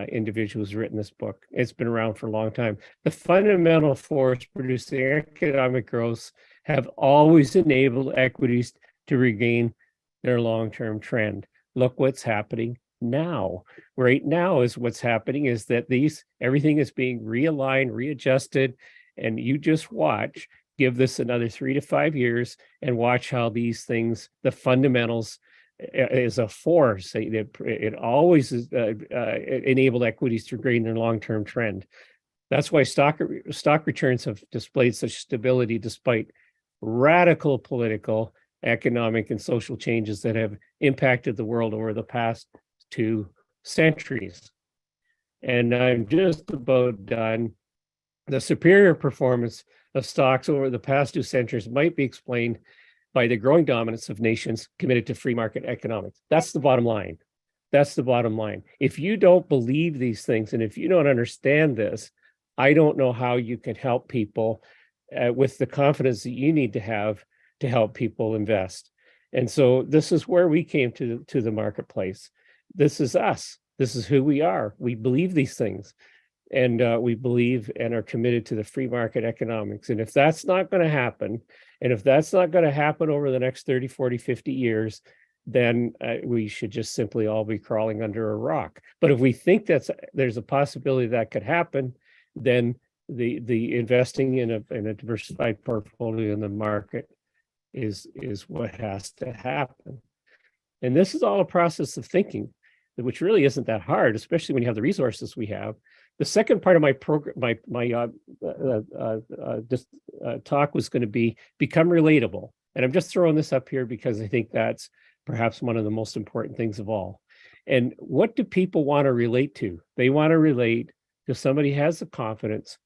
individual who's written this book. It's been around for a long time. The fundamental force producing economic growth have always enabled equities to regain their long-term trend. Look what's happening now. Right now is what's happening is that everything is being realigned, readjusted, and you just watch, give this another 3 to 5 years and watch how these things, the fundamentals is a force. It always enabled equities to regain their long-term trend. That's why stock returns have displayed such stability despite radical political economic and social changes that have impacted the world over the past 2 centuries. And I'm just about done. The superior performance of stocks over the past 2 centuries might be explained by the growing dominance of nations committed to free market economics. That's the bottom line. That's the bottom line. If you don't believe these things, and if you don't understand this, I don't know how you can help people with the confidence that you need to have to help people invest. And so this is where we came to the marketplace. This is us. This is who we are. We believe these things, and we believe and are committed to the free market economics. And if that's not going to happen, and if that's not going to happen over the next 30, 40, 50 years, then we should just simply all be crawling under a rock. But if we think there's a possibility that could happen, then the investing in a diversified portfolio in the market is what has to happen. And this is all a process of thinking, which really isn't that hard, especially when you have the resources we have. The second part of my program, talk was going to be become relatable. And I'm just throwing this up here because I think that's perhaps one of the most important things of all. And what do people want to relate to? They want to relate to somebody who has the confidence,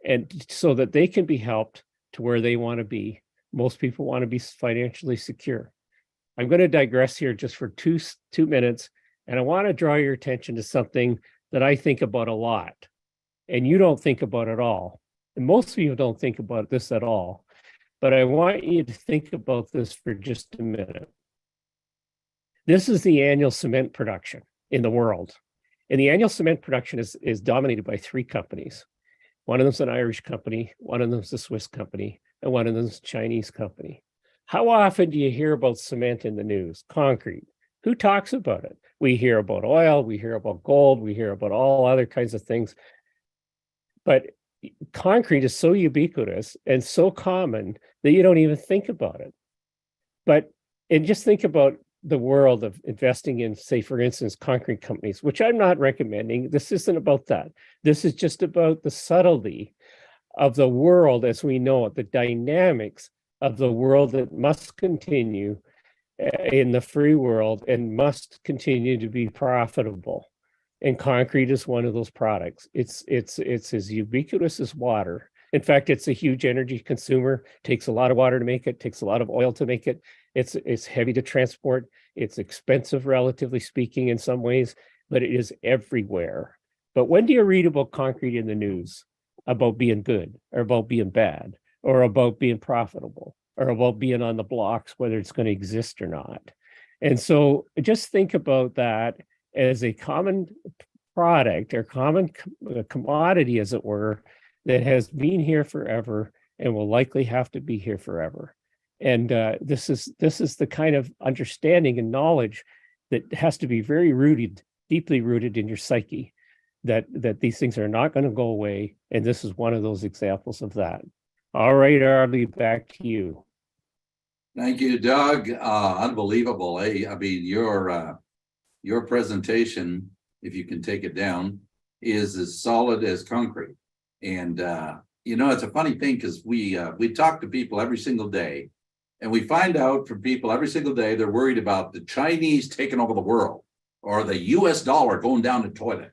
and so that they can be helped to where they want to be. Most people want to be financially secure. I'm going to digress here just for two minutes, and I want to draw your attention to something that I think about a lot, and you don't think about at all. And most of you don't think about this at all, but I want you to think about this for just a minute. This is the annual cement production in the world. And the annual cement production is dominated by 3 companies. One of them is an Irish company, one of them is a Swiss company, and one of them is a Chinese company. How often do you hear about cement in the news? Concrete. Who talks about it? We hear about oil, we hear about gold, we hear about all other kinds of things. But concrete is so ubiquitous and so common that you don't even think about it. And just think about the world of investing in, say, for instance, concrete companies, which I'm not recommending. This isn't about that. This is just about the subtlety of the world as we know it, the dynamics of the world that must continue in the free world and must continue to be profitable. And concrete is one of those products. It's as ubiquitous as water. In fact, it's a huge energy consumer, takes a lot of water to make it, takes a lot of oil to make it. It's heavy to transport. It's expensive, relatively speaking, in some ways, but it is everywhere. But when do you read about concrete in the news? About being good, or about being bad, or about being profitable, or about being on the blocks, whether it's going to exist or not. And so just think about that as a common product or common commodity, as it were, that has been here forever and will likely have to be here forever. And this is the kind of understanding and knowledge that has to be very rooted, deeply rooted in your psyche, that these things are not going to go away. And this is one of those examples of that. All right, Arleigh, back to you. Thank you, Doug. Unbelievable. I mean, your presentation, if you can take it down, is as solid as concrete. And it's a funny thing because we talk to people every single day, and we find out from people every single day they're worried about the Chinese taking over the world or the US dollar going down the toilet.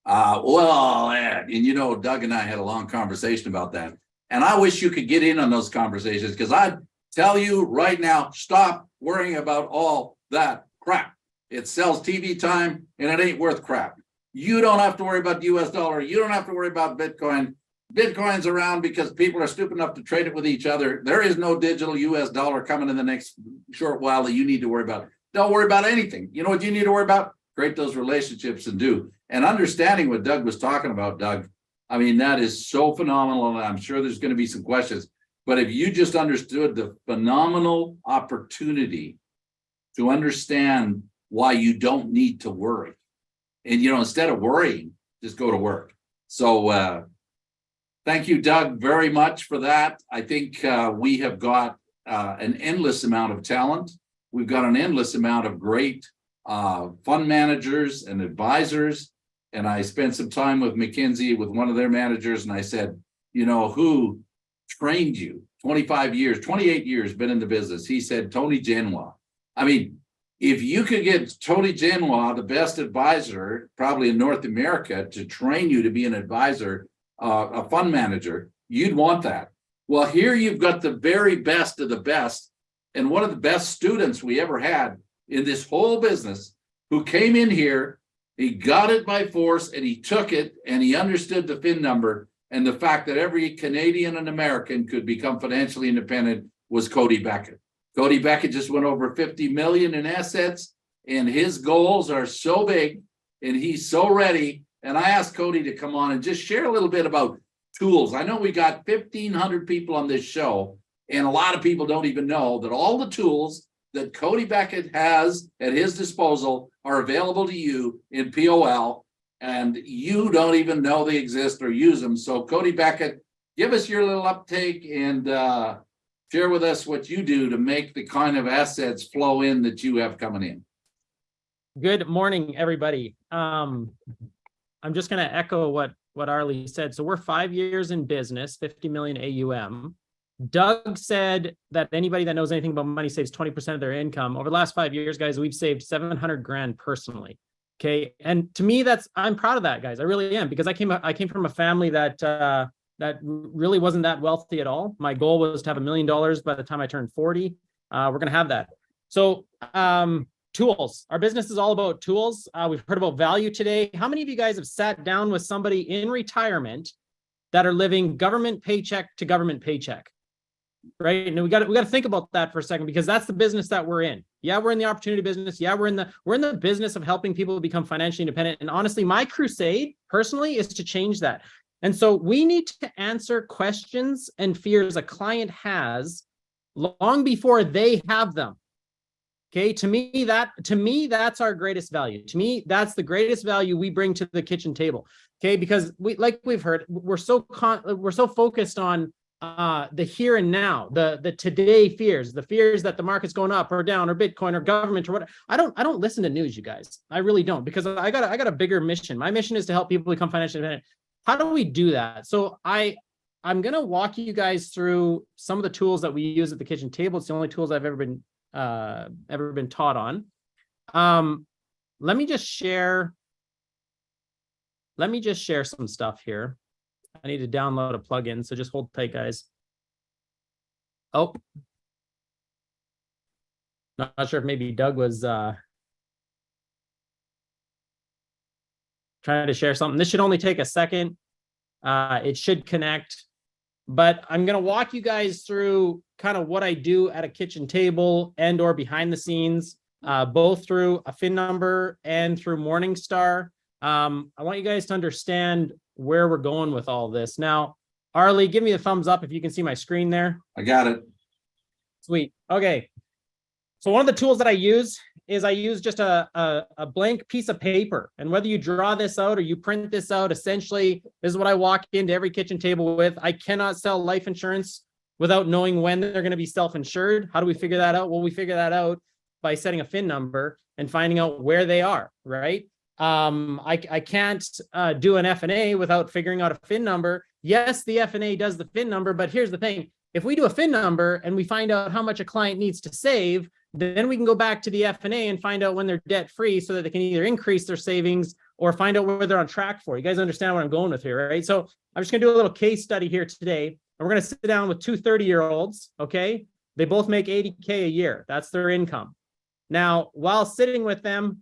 Doug and I had a long conversation about that. And I wish you could get in on those conversations, because I'd tell you right now, stop worrying about all that crap. It sells TV time and it ain't worth crap. You don't have to worry about the US dollar. You don't have to worry about Bitcoin. Bitcoin's around because people are stupid enough to trade it with each other. There is no digital US dollar coming in the next short while that you need to worry about. Don't worry about anything. You know what you need to worry about? Create those relationships and do. And understanding what Doug was talking about, Doug, I mean, that is so phenomenal. And I'm sure there's going to be some questions. But if you just understood the phenomenal opportunity to understand why you don't need to worry, and, instead of worrying, just go to work. So thank you, Doug, very much for that. I think we have got an endless amount of talent. We've got an endless amount of great fund managers and advisors. And I spent some time with McKinsey, with one of their managers, and I said, who trained you 25 years, 28 years, been in the business. He said, Tony Genoa. I mean, if you could get Tony Genoa, the best advisor probably in North America, to train you to be an advisor, a fund manager, you'd want that. Well, here you've got the very best of the best, and one of the best students we ever had in this whole business, who came in here, he got it by force, and he took it, and he understood the FIN number, and the fact that every Canadian and American could become financially independent was Cody Beckett. Cody Beckett just went over 50 million in assets, and his goals are so big, and he's so ready. And I asked Cody to come on and just share a little bit about tools. I know we got 1,500 people on this show, and a lot of people don't even know that all the tools that Cody Beckett has at his disposal are available to you in POL, and you don't even know they exist or use them. So Cody Beckett, give us your little uptake and share with us what you do to make the kind of assets flow in that you have coming in. Good morning, everybody. I'm just going to echo what Arleigh said. So we're 5 years in business, 50 million AUM. Doug said that anybody that knows anything about money saves 20% of their income. Over the last 5 years, guys, we've saved 700 grand personally. Okay. And to me, I'm proud of that, guys. I really am, because I came from a family that really wasn't that wealthy at all. My goal was to have $1 million by the time I turned 40. We're going to have that. So tools. Our business is all about tools. We've heard about value today. How many of you guys have sat down with somebody in retirement that are living government paycheck to government paycheck? Right. And we got to think about that for a second, because that's the business that we're in. Yeah, we're in the opportunity business. Yeah, we're in the business of helping people become financially independent. And honestly, my crusade personally is to change that. And so we need to answer questions and fears a client has long before they have them. Okay, to me, that's our greatest value. To me, that's the greatest value we bring to the kitchen table. Okay, because we've heard, we're so focused on the here and now, the today fears, the fears that the market's going up or down or Bitcoin or government or what. I don't listen to news, you guys. I really don't, because I got a bigger mission. My mission is to help people become financially independent. How do we do that? So I'm going to walk you guys through some of the tools that we use at the kitchen table. It's the only tools I've ever been taught on. Let me just share some stuff here. I need to download a plugin, so just hold tight, guys. Oh, not sure if maybe Doug was trying to share something. This should only take a second. It should connect, but I'm going to walk you guys through kind of what I do at a kitchen table and or behind the scenes, both through a FIN number and through Morningstar. I want you guys to understand where we're going with all this. Now, Arleigh, give me a thumbs up if you can see my screen there. I got it. Sweet. Okay. So one of the tools that I use is I use just a blank piece of paper. And whether you draw this out or you print this out, essentially, this is what I walk into every kitchen table with. I cannot sell life insurance without knowing when they're going to be self-insured. How do we figure that out? Well, we figure that out by setting a FIN number and finding out where they are, right? I can't do an F&A without figuring out a FIN number. Yes, the F&A does the FIN number, but here's the thing. If we do a FIN number and we find out how much a client needs to save, then we can go back to the F&A and find out when they're debt-free so that they can either increase their savings or find out where they're on track for. You guys understand what I'm going with here, right? So I'm just going to do a little case study here today. And we're going to sit down with two 30-year-olds, okay? They both make $80K a year. That's their income. Now, while sitting with them,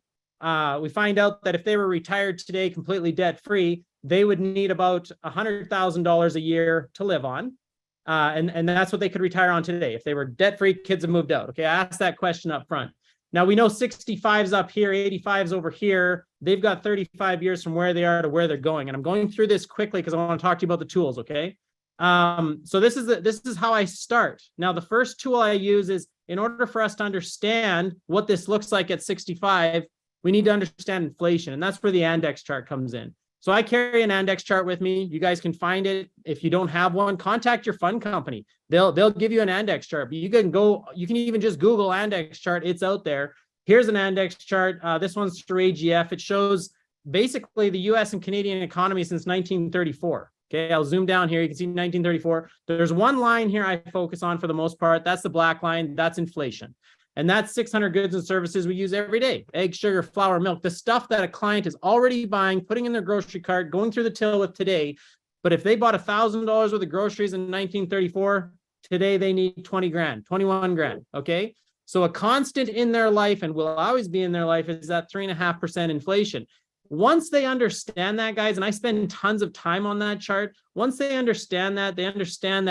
we find out that if they were retired today, completely debt-free, they would need about $100,000 a year to live on. And that's what they could retire on today. If they were debt-free, kids have moved out. Okay, I asked that question up front. Now we know 65's up here, 85's over here. They've got 35 years from where they are to where they're going. And I'm going through this quickly because I want to talk to you about the tools, okay? So this is how I start. Now, the first tool I use is, in order for us to understand what this looks like at 65, we need to understand inflation. And that's where the index chart comes in. So I carry an index chart with me. You guys can find it. If you don't have one, contact your fund company. They'll give you an index chart, but you can even just Google index chart. It's out there. Here's an index chart. This one's through AGF. It shows basically the US and Canadian economy since 1934. Okay, I'll zoom down here. You can see 1934. There's one line here I focus on for the most part. That's the black line. That's inflation. And that's 600 goods and services we use every day. Egg, sugar, flour, milk, the stuff that a client is already buying, putting in their grocery cart, going through the till with today. But if they bought $1,000 worth of groceries in 1934, today they need 20 grand, 21 grand, okay? So a constant in their life and will always be in their life is that 3.5% inflation. Once they understand that, guys, and I spend tons of time on that chart, once they understand that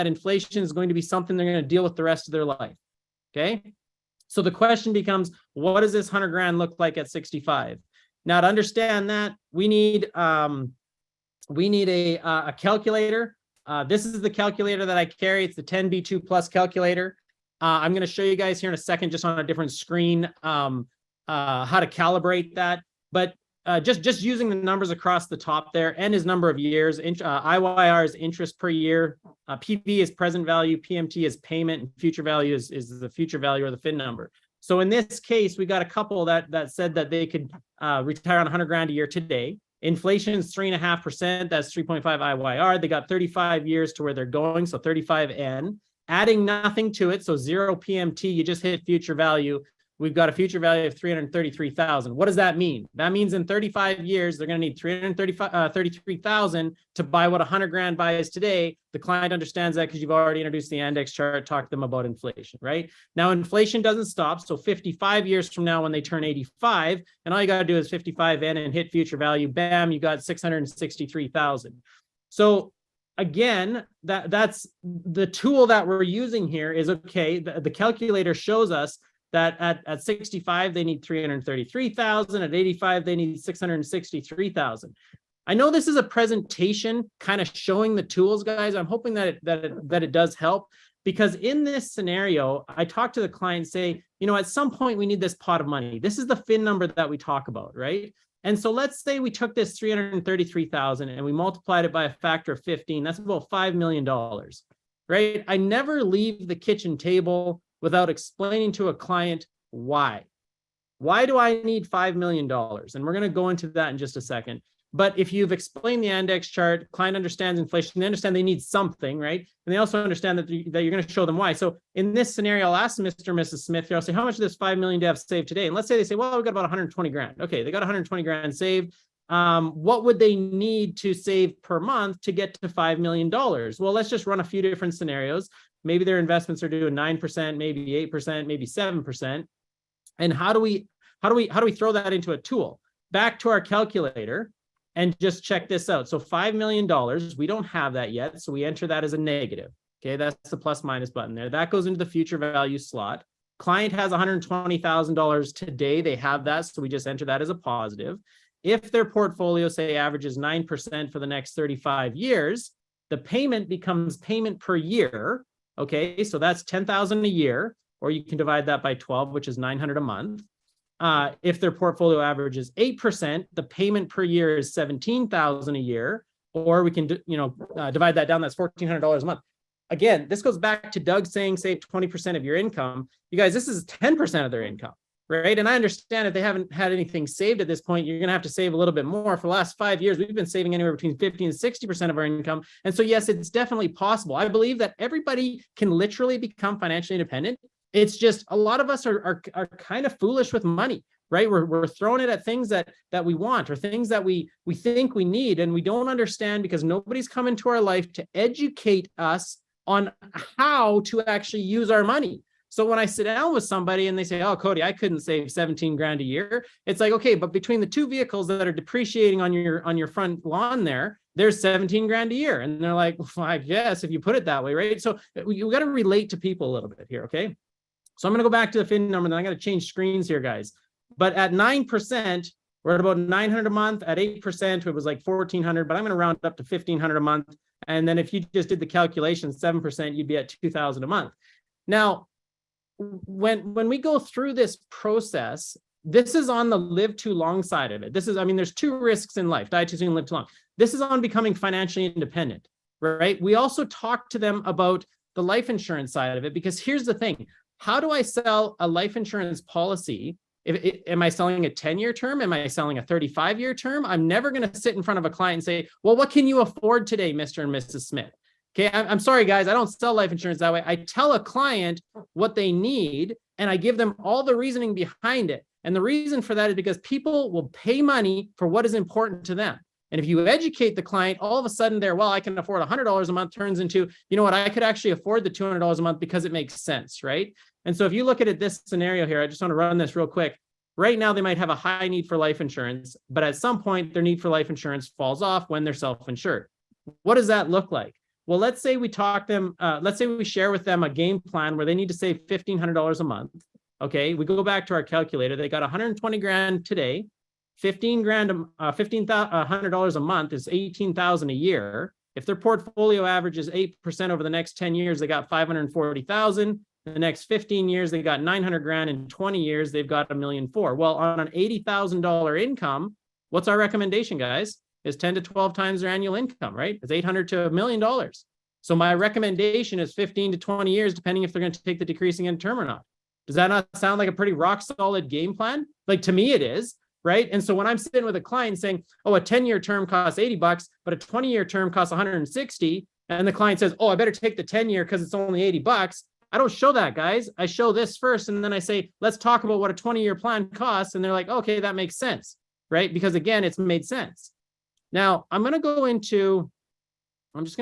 inflation is going to be something they're going to deal with the rest of their life, okay? So the question becomes, what does this 100 grand look like at 65? Now, to understand that, we need a calculator. This is the calculator that I carry. It's the 10B2 Plus calculator. I'm going to show you guys here in a second, just on a different screen, how to calibrate that. But just using the numbers across the top there, N is number of years, IYR is interest per year, PV is present value, PMT is payment, and future value is the future value or the FIN number. So in this case, we got a couple that said that they could retire on 100 grand a year today. Inflation is 3.5%. That's 3.5 IYR. They got 35 years to where they're going, so 35N. Adding nothing to it, so 0 PMT, you just hit future value. We've got a future value of 333,000. What does that mean? That means in 35 years, they're going to need 33,000 to buy what 100 grand buys today. The client understands that because you've already introduced the index chart, talked to them about inflation, right? Now, inflation doesn't stop. So 55 years from now, when they turn 85, and all you got to do is 55N and hit future value, bam, you got 663,000. So again, that's the tool that we're using here is, okay, the calculator shows us that at 65, they need 333,000. At 85, they need 663,000. I know this is a presentation kind of showing the tools, guys. I'm hoping that it does help, because in this scenario, I talk to the client, say, you know, at some point we need this pot of money. This is the FIN number that we talk about, right? And so let's say we took this 333,000 and we multiplied it by a factor of 15. That's about $5 million, right? I never leave the kitchen table without explaining to a client why. Why do I need $5 million? And we're going to go into that in just a second. But if you've explained the index chart, client understands inflation, they understand they need something, right? And they also understand that you're going to show them why. So in this scenario, I'll ask Mr. or Mrs. Smith here, I'll say, how much of this $5 million do you have saved today? And let's say they say, well, we've got about 120 grand. Okay, they got 120 grand saved. What would they need to save per month to get to $5 million? Well, let's just run a few different scenarios. Maybe their investments are doing 9%, maybe 8%, maybe 7%. And how do we throw that into a tool? Back to our calculator and just check this out. So $5 million, we don't have that yet. So we enter that as a negative. Okay, that's the plus minus button there. That goes into the future value slot. Client has $120,000 today. They have that. So we just enter that as a positive. If their portfolio, say, averages 9% for the next 35 years, the payment becomes payment per year. Okay, so that's $10,000 a year, or you can divide that by 12, which is $900 a month. If their portfolio averages 8%, the payment per year is $17,000 a year, or we can divide that down. That's $1,400 a month. Again, this goes back to Doug saying save 20% of your income. You guys, this is 10% of their income, right? And I understand if they haven't had anything saved at this point, you're going to have to save a little bit more. For the last 5 years, we've been saving anywhere between 50 and 60% of our income. And so, yes, it's definitely possible. I believe that everybody can literally become financially independent. It's just a lot of us are kind of foolish with money, right? We're throwing it at things that we want or things that we think we need, and we don't understand because nobody's come into our life to educate us on how to actually use our money. So when I sit down with somebody and they say, oh, Cody, I couldn't save 17 grand a year. It's like, okay, but between the two vehicles that are depreciating on your front lawn there's 17 grand a year. And they're like, well, I guess if you put it that way, right? So you got to relate to people a little bit here, okay? So I'm going to go back to the FIN number, and then I got to change screens here, guys. But at 9%, we're at about $900 a month. At 8%, it was like $1,400, but I'm going to round it up to $1,500 a month. And then if you just did the calculation, 7%, you'd be at $2,000 a month. Now, when we go through this process, this is on the live too long side of it. This is, I mean, there's two risks in life, die too soon, live too long. This is on becoming financially independent, right? We also talk to them about the life insurance side of it, because here's the thing. How do I sell a life insurance policy Am I selling a 10-year term? Am I selling a 35-year term? I'm never going to sit in front of a client and say, well, what can you afford today, Mr. and Mrs. Smith? Okay, I'm sorry, guys, I don't sell life insurance that way. I tell a client what they need and I give them all the reasoning behind it. And the reason for that is because people will pay money for what is important to them. And if you educate the client, all of a sudden well, I can afford $100 a month turns into, you know what, I could actually afford the $200 a month because it makes sense, right? And so if you look at it, this scenario here, I just want to run this real quick. Right now, they might have a high need for life insurance, but at some point, their need for life insurance falls off when they're self-insured. What does that look like? Well, let's say we let's say we share with them a game plan where they need to save $1,500 a month. Okay, we go back to our calculator. They got 120 grand today. $1,500 a month is 18,000 a year. If their portfolio averages 8% over the next 10 years, they got 540,000. The next 15 years, they got 900 grand. In 20 years, they've got $1.4 million. Well, on an $80,000 income, what's our recommendation, guys? Is 10 to 12 times their annual income, right? It's $800 to $1 million. So my recommendation is 15 to 20 years, depending if they're going to take the decreasing end term or not. Does that not sound like a pretty rock solid game plan? Like, to me, it is. Right. And so when I'm sitting with a client saying, oh, a 10-year term costs $80, but a 20-year term costs 160, and the client says, oh, I better take the 10-year because it's only $80. I don't show that, guys. I show this first. And then I say, let's talk about what a 20-year plan costs. And they're like, okay, that makes sense. Right. Because again, it's made sense. Now I'm just going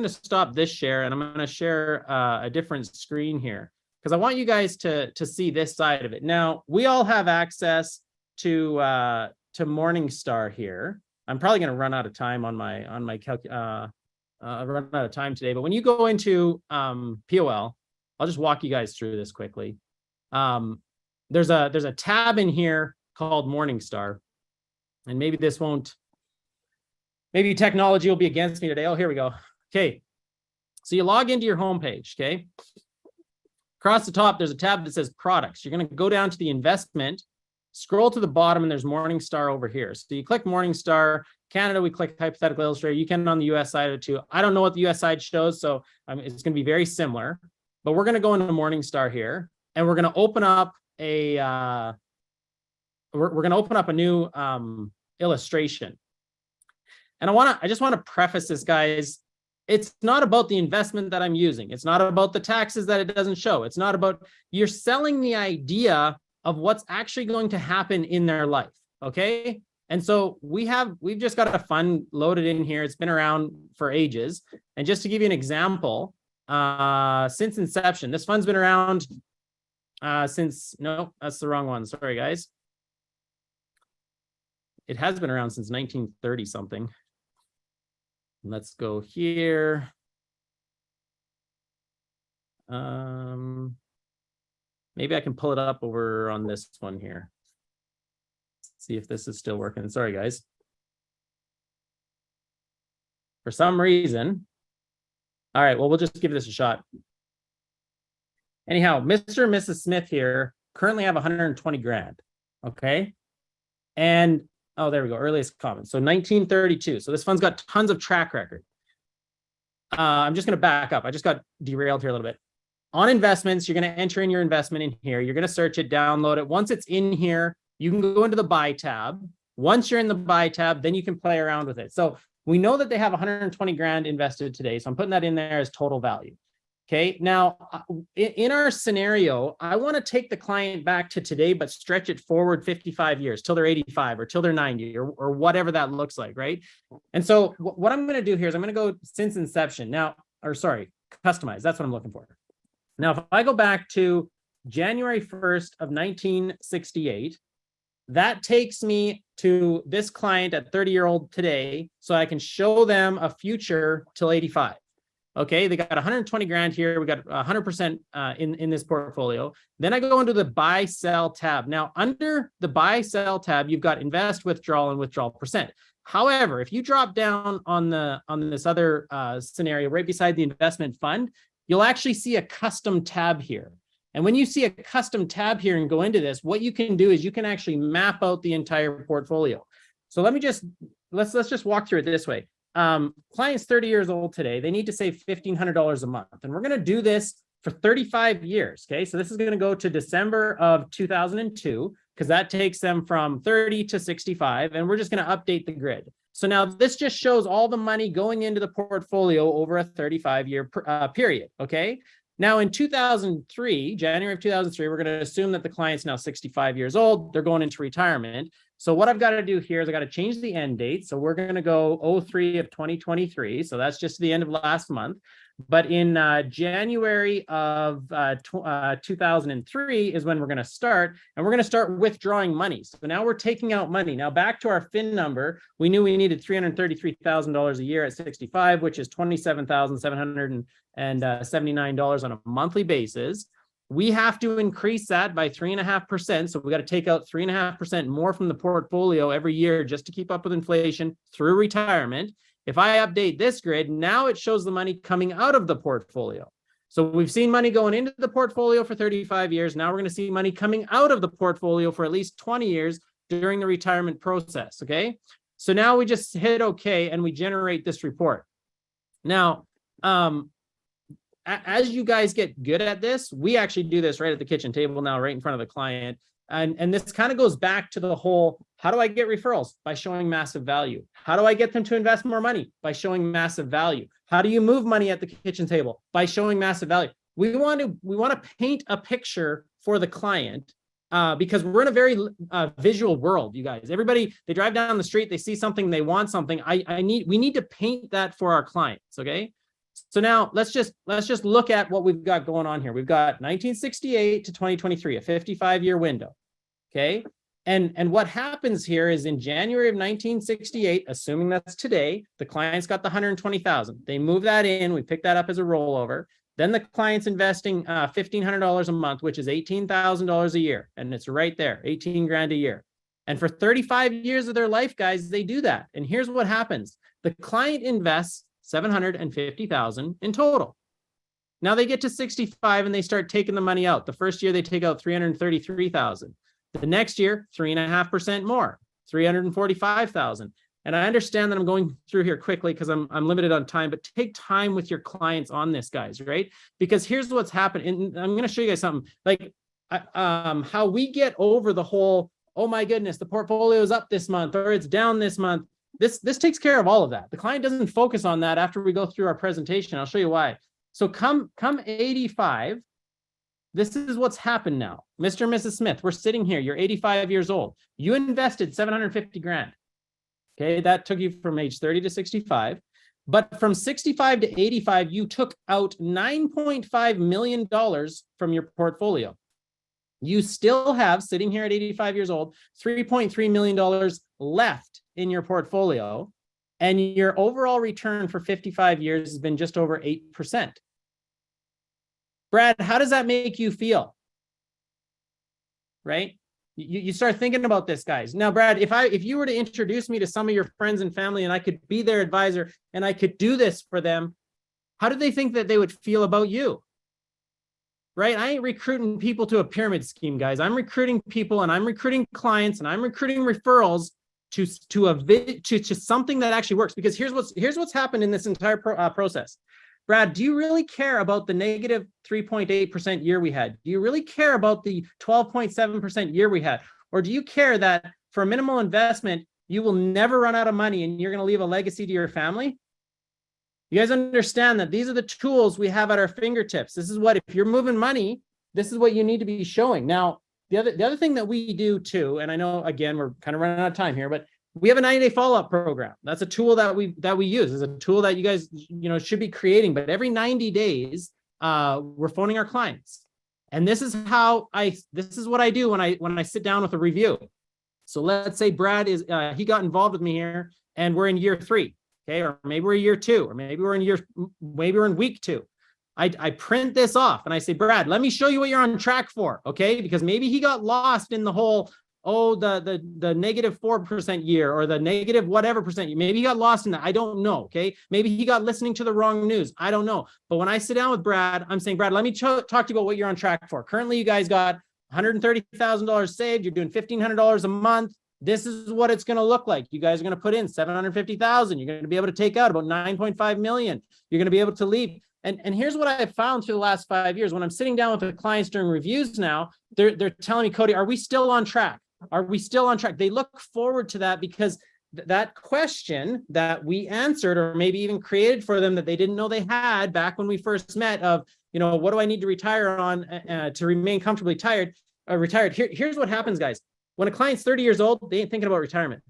to stop this share and I'm going to share a different screen here because I want you guys to see this side of it. Now, we all have access to Morningstar here. I'm probably going to run out of time on my run out of time today. But when you go into POL, I'll just walk you guys through this quickly. There's a tab in here called Morningstar, and maybe technology will be against me today. Oh, here we go. Okay, so you log into your homepage. Okay, across the top there's a tab that says Products. You're going to go down to the investment. Scroll to the bottom and there's Morningstar over here. So you click Morningstar. Canada, we click Hypothetical Illustrator. You can on the US side of it too. I don't know what the US side shows, so it's going to be very similar. But we're going to go into Morningstar here, and we're going to open up a new illustration. And I just want to preface this, guys. It's not about the investment that I'm using. It's not about the taxes that it doesn't show. It's not about, you're selling the idea of what's actually going to happen in their life. Okay. And so we've just got a fund loaded in here. It's been around for ages. And just to give you an example, since inception, this fund's been around no, that's the wrong one. Sorry, guys. It has been around since 1930 something. Let's go here. Maybe I can pull it up over on this one here. See if this is still working. Sorry, guys. For some reason. All right, well, we'll just give this a shot. Anyhow, Mr. and Mrs. Smith here currently have 120 grand. Okay. And, oh, there we go. Earliest comment. So 1932. So this fund's got tons of track record. I'm just going to back up. I just got derailed here a little bit. On investments, you're going to enter in your investment in here. You're going to search it, download it. Once it's in here, you can go into the buy tab. Once you're in the buy tab, then you can play around with it. So we know that they have 120 grand invested today. So I'm putting that in there as total value. Okay. Now, in our scenario, I want to take the client back to today, but stretch it forward 55 years till they're 85 or till they're 90 or whatever that looks like. Right. And so what I'm going to do here is I'm going to go since inception now, or sorry, customize. That's what I'm looking for. Now, if I go back to January 1st of 1968, that takes me to this client at 30-year-old today, so I can show them a future till 85. Okay, they got 120 grand here. We got 100% in this portfolio. Then I go into the buy sell tab. Now, under the buy sell tab, you've got invest, withdrawal, and withdrawal percent. However, if you drop down on this other scenario right beside the investment fund, you'll actually see a custom tab here. And when you see a custom tab here and go into this, what you can do is you can actually map out the entire portfolio. So let's just walk through it this way. Client's 30 years old today. They need to save $1,500 a month. And we're going to do this for 35 years. Okay. So this is going to go to December of 2002. because that takes them from 30 to 65, and we're just going to update the grid. So now this just shows all the money going into the portfolio over a 35-year period, okay? Now in 2003, January of 2003, we're going to assume that the client's now 65 years old. They're going into retirement. So what I've got to do here is I got to change the end date. So we're going to go 03 of 2023. So that's just the end of last month. But in January of 2003 is when we're going to start, and we're going to start withdrawing money. So now we're taking out money. Now back to our FIN number, we knew we needed $333,000 a year at 65, which is $27,779 on a monthly basis. We have to increase that by 3.5%. So we got to take out 3.5% more from the portfolio every year just to keep up with inflation through retirement. If I update this grid, now it shows the money coming out of the portfolio. So we've seen money going into the portfolio for 35 years. Now we're going to see money coming out of the portfolio for at least 20 years during the retirement process. Okay. So now we just hit OK and we generate this report. Now, as you guys get good at this, we actually do this right at the kitchen table now, right in front of the client. And this kind of goes back to the whole, how do I get referrals? By showing massive value. How do I get them to invest more money? By showing massive value. How do you move money at the kitchen table? By showing massive value. We want to paint a picture for the client because we're in a very visual world, you guys. Everybody, they drive down the street, they see something, they want something. We need to paint that for our clients, okay? So now let's just look at what we've got going on here. We've got 1968 to 2023, a 55-year window. Okay. And what happens here is in January of 1968, assuming that's today, the client's got the 120,000. They move that in, we pick that up as a rollover. Then the client's investing $1,500 a month, which is $18,000 a year. And it's right there, 18 grand a year. And for 35 years of their life, guys, they do that. And here's what happens. The client invests $750,000 in total. Now they get to 65 and they start taking the money out. The first year they take out $333,000. The next year, 3.5% more, $345,000. And I understand that I'm going through here quickly because I'm limited on time, but take time with your clients on this, guys, right? Because here's what's happened. And I'm going to show you guys something like how we get over the whole, oh my goodness, the portfolio is up this month or it's down this month. This takes care of all of that. The client doesn't focus on that after we go through our presentation. I'll show you why. So come 85, this is what's happened now. Mr. and Mrs. Smith, we're sitting here. You're 85 years old. You invested 750 grand. Okay, that took you from age 30 to 65. But from 65 to 85, you took out $9.5 million from your portfolio. You still have, sitting here at 85 years old, $3.3 million left in your portfolio, and your overall return for 55 years has been just over 8%. Brad, how does that make you feel? Right? You start thinking about this, guys. Now, Brad, if you were to introduce me to some of your friends and family and I could be their advisor and I could do this for them, how do they think that they would feel about you? Right? I ain't recruiting people to a pyramid scheme, guys. I'm recruiting people and I'm recruiting clients and I'm recruiting referrals to something that actually works. Because here's what's happened in this entire process. Brad, do you really care about the negative 3.8% year we had? Do you really care about the 12.7% year we had? Or do you care that for a minimal investment, you will never run out of money and you're going to leave a legacy to your family? You guys understand that these are the tools we have at our fingertips. This is what, if you're moving money, this is what you need to be showing. Now, the other thing that we do too, and I know, again, we're kind of running out of time here, but we have a 90-day follow-up program. That's a tool that we use. It's a tool that you guys, should be creating. But every 90 days, we're phoning our clients. And this is what I do when I sit down with a review. So let's say Brad he got involved with me here and we're in year 3. Okay, or maybe we're year 2, or maybe we're in week 2. I print this off and I say, Brad, let me show you what you're on track for. Okay, because maybe he got lost in the whole, the negative 4% year or the negative whatever percent. Maybe he got lost in that. I don't know. Okay, maybe he got listening to the wrong news. I don't know. But when I sit down with Brad, I'm saying, Brad, let me talk to you about what you're on track for. Currently, you guys got $130,000 saved. You're doing $1,500 a month. This is what it's going to look like. You guys are going to put in $750,000. You're going to be able to take out about $9.5 million. You're going to be able to leave. And here's what I've found through the last 5 years. When I'm sitting down with the clients during reviews now, they're telling me, Cody, are we still on track? Are we still on track? They look forward to that because that question that we answered or maybe even created for them that they didn't know they had back when we first met of, you know, what do I need to retire on to remain comfortably retired? Here's what happens, guys. When a client's 30 years old, they ain't thinking about retirement.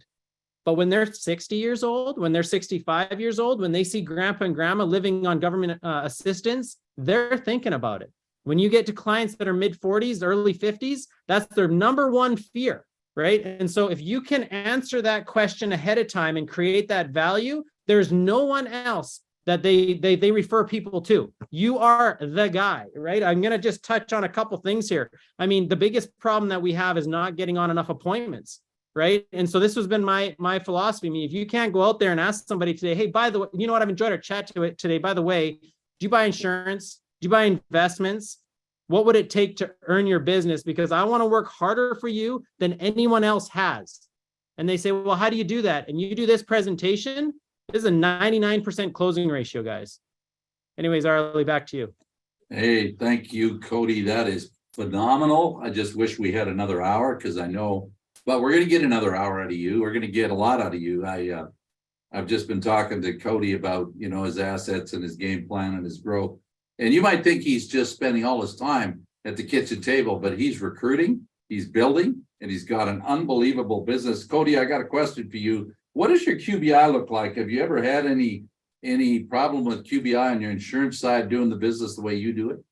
But when they're 60 years old, when they're 65 years old, when they see grandpa and grandma living on government assistance, they're thinking about it. When you get to clients that are mid 40s, early 50s, that's their number one fear, right? And so if you can answer that question ahead of time and create that value, there's no one else that they refer people to. You are the guy, right? I'm going to just touch on a couple things here. I mean, the biggest problem that we have is not getting on enough appointments, right? And so this has been my philosophy. I mean, if you can't go out there and ask somebody today, hey, by the way, you know what? I've enjoyed our chat today. By the way, do you buy insurance? Do you buy investments? What would it take to earn your business? Because I want to work harder for you than anyone else has. And they say, well, how do you do that? And you do this presentation. This is a 99% closing ratio, guys. Anyways, Arleigh, back to you. Hey, thank you, Cody. That is phenomenal. I just wish we had another hour because I know, but we're going to get another hour out of you. We're going to get a lot out of you. I've just been talking to Cody about, you know, his assets and his game plan and his growth. And you might think he's just spending all his time at the kitchen table, but he's recruiting, he's building, and he's got an unbelievable business. Cody, I got a question for you. What does your QBI look like? Have you ever had any problem with QBI on your insurance side doing the business the way you do it?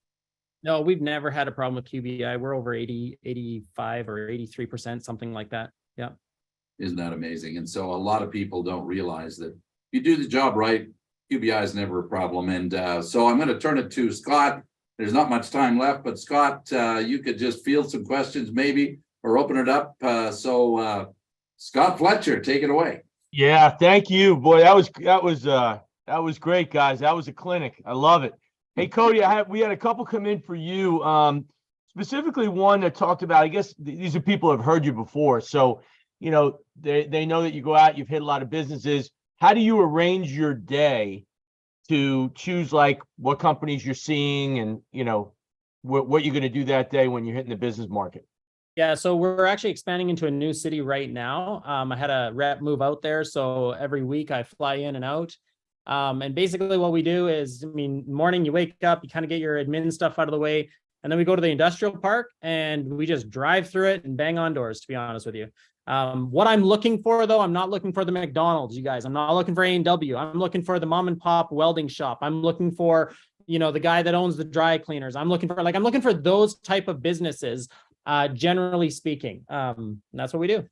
No, we've never had a problem with QBI. We're over 80, 85 or 83%, something like that. Yeah. Isn't that amazing? And so a lot of people don't realize that if you do the job right, QBI is never a problem. And so I'm going to turn it to Scott. There's not much time left, but Scott, you could just field some questions maybe or open it up. Scott Fletcher, take it away. Yeah, thank you. Boy, that was great, guys. That was a clinic. I love it. Hey, Cody, we had a couple come in for you. Specifically one that talked about, I guess these are people who have heard you before. So, you know, they know that you go out, you've hit a lot of businesses. How do you arrange your day to choose like what companies you're seeing and, you know, what you're going to do that day when you're hitting the business market? Yeah, so we're actually expanding into a new city right now. I had a rep move out there. So every week I fly in and out. And basically what we do is, I mean, morning you wake up, you kind of get your admin stuff out of the way. And then we go to the industrial park and we just drive through it and bang on doors, to be honest with you. What I'm looking for, though, I'm not looking for the McDonald's, you guys. I'm not looking for A&W. I'm looking for the mom and pop welding shop. I'm looking for, you know, the guy that owns the dry cleaners. I'm looking for those type of businesses, generally speaking. That's what we do.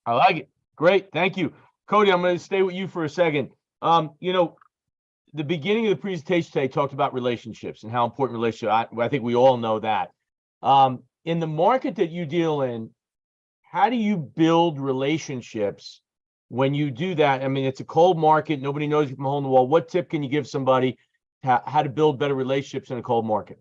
I like it. Great. Thank you. Cody, I'm going to stay with you for a second. You know, the beginning of the presentation today talked about relationships and how important relationships. I think we all know that. In the market that you deal in, how do you build relationships when you do that? I mean, it's a cold market. Nobody knows you from a hole in the wall. What tip can you give somebody how to build better relationships in a cold market?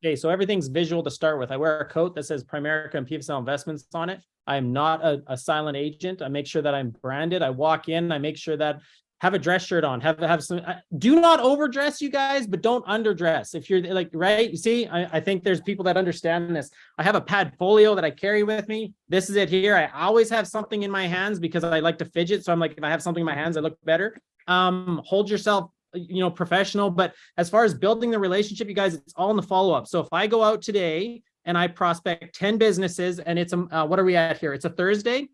Okay, so everything's visual to start with. I wear a coat that says Primerica and PFSL Investments on it. I am not a silent agent. I make sure that I'm branded. I walk in, I make sure that have a dress shirt on, have some, do not overdress, you guys, but don't underdress. If you're like, right, you see, I think there's people that understand this. I have a Padfolio that I carry with me. This is it here. I always have something in my hands because I like to fidget. So I'm like, if I have something in my hands, I look better. Hold yourself, you know, professional. But as far as building the relationship, you guys, it's all in the follow-up. So if I go out today and I prospect 10 businesses and it's what are we at here? It's a Thursday.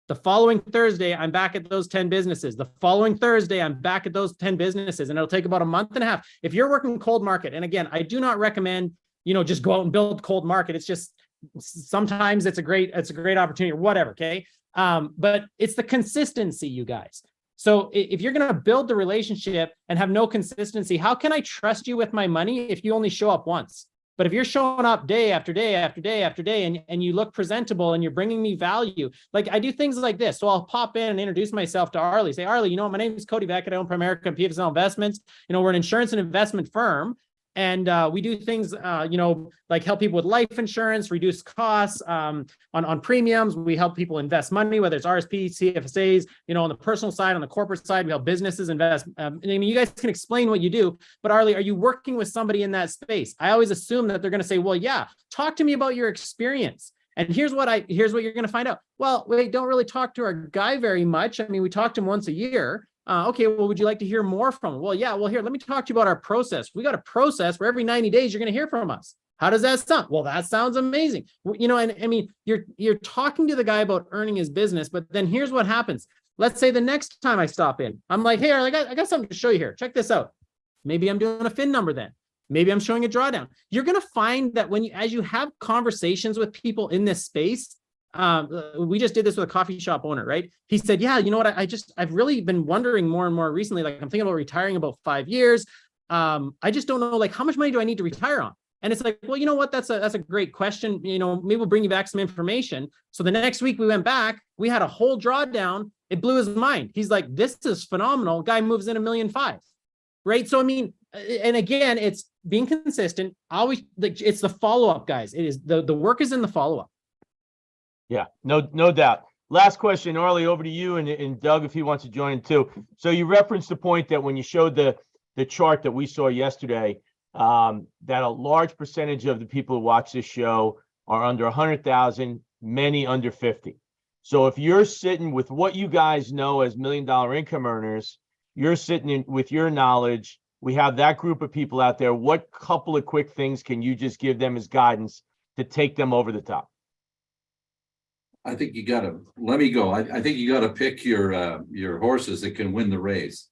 The following Thursday, I'm back at those 10 businesses. The following Thursday, I'm back at those 10 businesses, and it'll take about a month and a half. If you're working cold market, and again, I do not recommend, you know, just go out and build cold market. It's just sometimes it's a great opportunity or whatever. Okay. But it's the consistency, you guys. So if you're going to build the relationship and have no consistency, how can I trust you with my money if you only show up once? But if you're showing up day after day after day after day and you look presentable and you're bringing me value, like I do things like this. So I'll pop in and introduce myself to Arleigh, say, Arleigh, you know, my name is Cody Beckett. I own Primerica and PFSL Investments. You know, we're an insurance and investment firm. And we do things, you know, like help people with life insurance, reduce costs on premiums. We help people invest money, whether it's RSP, CFSAs, you know, on the personal side, on the corporate side, we help businesses invest. I mean, you guys can explain what you do, but Arleigh, are you working with somebody in that space? I always assume that they're going to say, well, yeah, talk to me about your experience. And here's what you're going to find out. Well, we don't really talk to our guy very much. I mean, we talk to him once a year. Okay, well, would you like to hear more from him? Well, yeah, well, here, let me talk to you about our process. We got a process where every 90 days you're going to hear from us. How does that sound? Well, that sounds amazing. You know, and I mean, you're talking to the guy about earning his business, but then here's what happens. Let's say the next time I stop in, I'm like, hey, I got something to show you here. Check this out. Maybe I'm doing a FIN number then. Maybe I'm showing a drawdown. You're going to find that as you have conversations with people in this space, we just did this with a coffee shop owner, right? He said, yeah, you know what? I've really been wondering more and more recently, like I'm thinking about retiring about 5 years. I just don't know, like, how much money do I need to retire on? And it's like, well, you know what? That's a great question. You know, maybe we'll bring you back some information. So the next week we went back, we had a whole drawdown. It blew his mind. He's like, this is phenomenal. Guy moves in $1.5 million, right? So, I mean, and again, it's being consistent. Always, it's the follow-up, guys. It is the work is in the follow-up. Yeah, no doubt. Last question, Arleigh, over to you, and Doug, if he wants to join in too. So you referenced the point that when you showed the chart that we saw yesterday, that a large percentage of the people who watch this show are under 100,000, many under 50. So if you're sitting with what you guys know as $1 million income earners, you're sitting with your knowledge. We have that group of people out there. What couple of quick things can you just give them as guidance to take them over the top? I think you gotta, let me go. I think you gotta pick your horses that can win the race.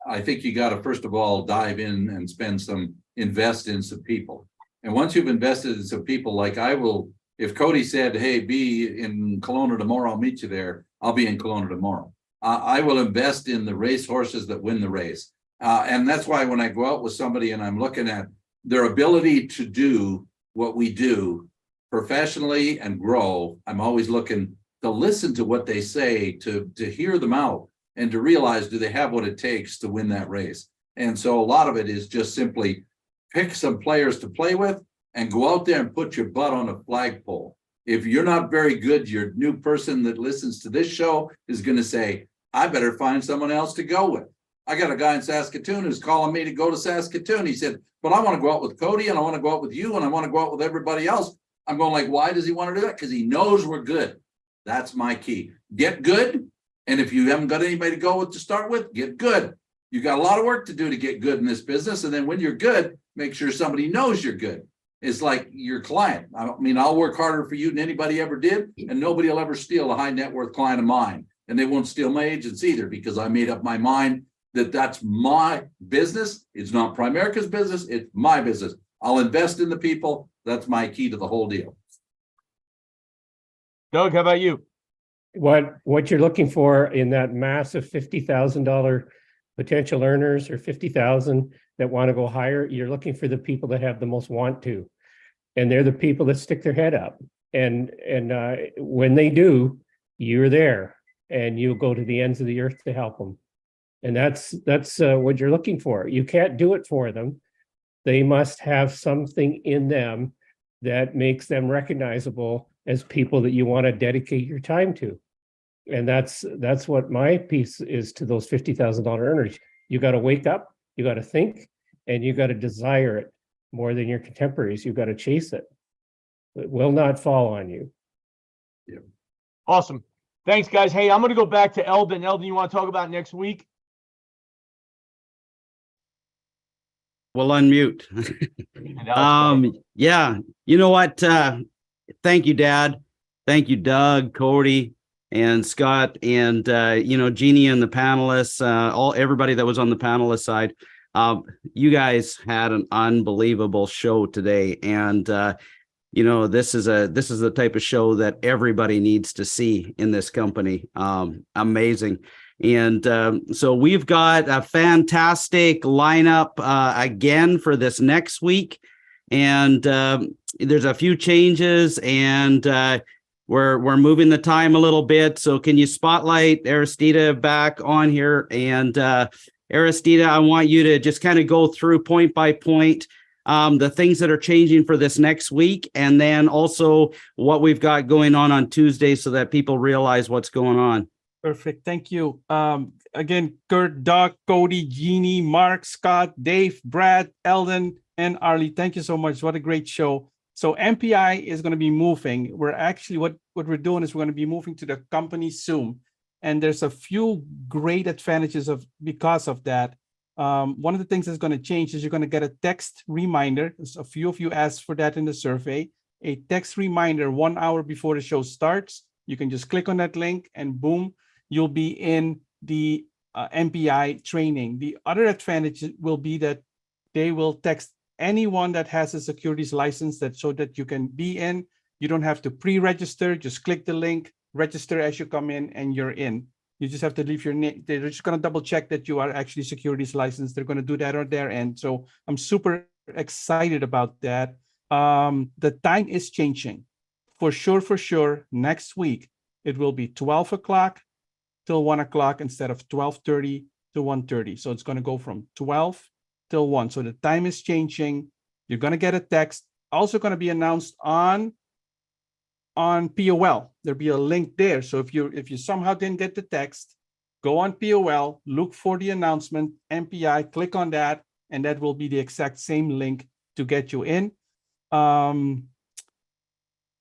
I think you gotta, first of all, dive in and invest in some people. And once you've invested in some people, like I will, if Cody said, hey, be in Kelowna tomorrow, I'll meet you there. I'll be in Kelowna tomorrow. I will invest in the race horses that win the race. And that's why when I go out with somebody and I'm looking at their ability to do what we do professionally and grow, I'm always looking to listen to what they say, to hear them out, and to realize, do they have what it takes to win that race? And so a lot of it is just simply pick some players to play with and go out there and put your butt on a flagpole. If you're not very good, your new person that listens to this show is going to say, I better find someone else to go with. I got a guy in Saskatoon who's calling me to go to Saskatoon. He said, but I want to go out with Cody, and I want to go out with you, and I want to go out with everybody else. I'm going like, why does he want to do that? Because he knows we're good. That's my key. Get good. And if you haven't got anybody to go with to start with, get good. You got a lot of work to do to get good in this business. And then when you're good, make sure somebody knows you're good. It's like your client. I mean, I'll work harder for you than anybody ever did, and nobody will ever steal a high net worth client of mine. And they won't steal my agents either, because I made up my mind that that's my business. It's not Primerica's business. It's my business. I'll invest in the people. That's my key to the whole deal. Doug, how about you? What you're looking for in that massive $50,000 potential earners, or 50,000 that want to go higher, you're looking for the people that have the most want to, and they're the people that stick their head up. And when they do, you're there, and you'll go to the ends of the earth to help them. And that's what you're looking for. You can't do it for them. They must have something in them that makes them recognizable as people that you want to dedicate your time to. And that's what my piece is to those $50,000 earners. You got to wake up, you got to think, and you got to desire it more than your contemporaries. You got to chase it. It will not fall on you. Yeah. Awesome. Thanks, guys. Hey, I'm going to go back to Eldon. Eldon, you want to talk about next week? We'll unmute. Yeah, you know what? Thank you, Dad. Thank you, Doug, Cody, and Scott, and Jeannie and the panelists, everybody that was on the panelist side. You guys had an unbelievable show today, and this is the type of show that everybody needs to see in this company. Amazing. And so we've got a fantastic lineup again for this next week. And there's a few changes, and we're moving the time a little bit. So can you spotlight Aristida back on here? And Aristida, I want you to just kind of go through point by point the things that are changing for this next week, and then also what we've got going on Tuesday, so that people realize what's going on. Perfect. Thank you. Again, Kurt, Doug, Cody, Jeannie, Mark, Scott, Dave, Brad, Eldon, and Arleigh. Thank you so much. What a great show. So MPI is going to be moving. We're actually, what we're doing is we're going to be moving to the company Zoom. And there's a few great advantages because of that. One of the things that's going to change is you're going to get a text reminder. A few of you asked for that in the survey. A text reminder 1 hour before the show starts. You can just click on that link and boom, you'll be in the MPI training. The other advantage will be that they will text anyone that has a securities license so that you can be in. You don't have to pre-register, just click the link, register as you come in, and you're in. You just have to leave your name. They're just going to double check that you are actually securities licensed. They're going to do that on their end. So I'm super excited about that. The time is changing. For sure, next week, it will be 12 o'clock till 1 o'clock instead of 12:30 to 1:30. So it's going to go from 12 till 1. So the time is changing. You're going to get a text. Also going to be announced on POL. There'll be a link there. So if you somehow didn't get the text, go on POL, look for the announcement, MPI, click on that, and that will be the exact same link to get you in.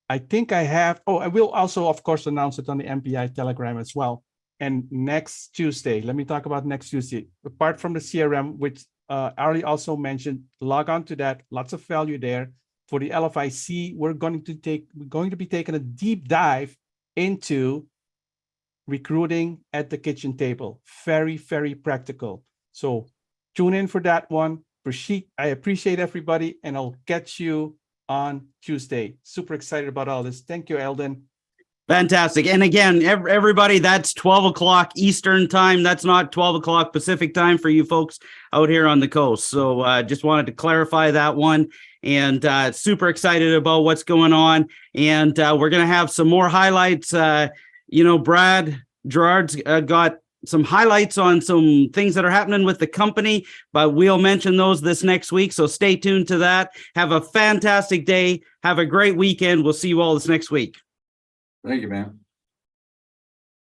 I think I have, I will also, of course, announce it on the MPI Telegram as well. And next Tuesday, let me talk about next Tuesday. Apart from the CRM, which Arleigh also mentioned, log on to that, lots of value there. For the LFIC, we're going to be taking a deep dive into recruiting at the kitchen table. Very, very practical. So tune in for that one. I appreciate everybody, and I'll catch you on Tuesday. Super excited about all this. Thank you, Eldon. Fantastic. And again, everybody, that's 12 o'clock Eastern time. That's not 12 o'clock Pacific time for you folks out here on the coast. So just wanted to clarify that one. And super excited about what's going on. And we're going to have some more highlights. Brad Gerard's got some highlights on some things that are happening with the company, but we'll mention those this next week. So stay tuned to that. Have a fantastic day. Have a great weekend. We'll see you all this next week. Thank you, man.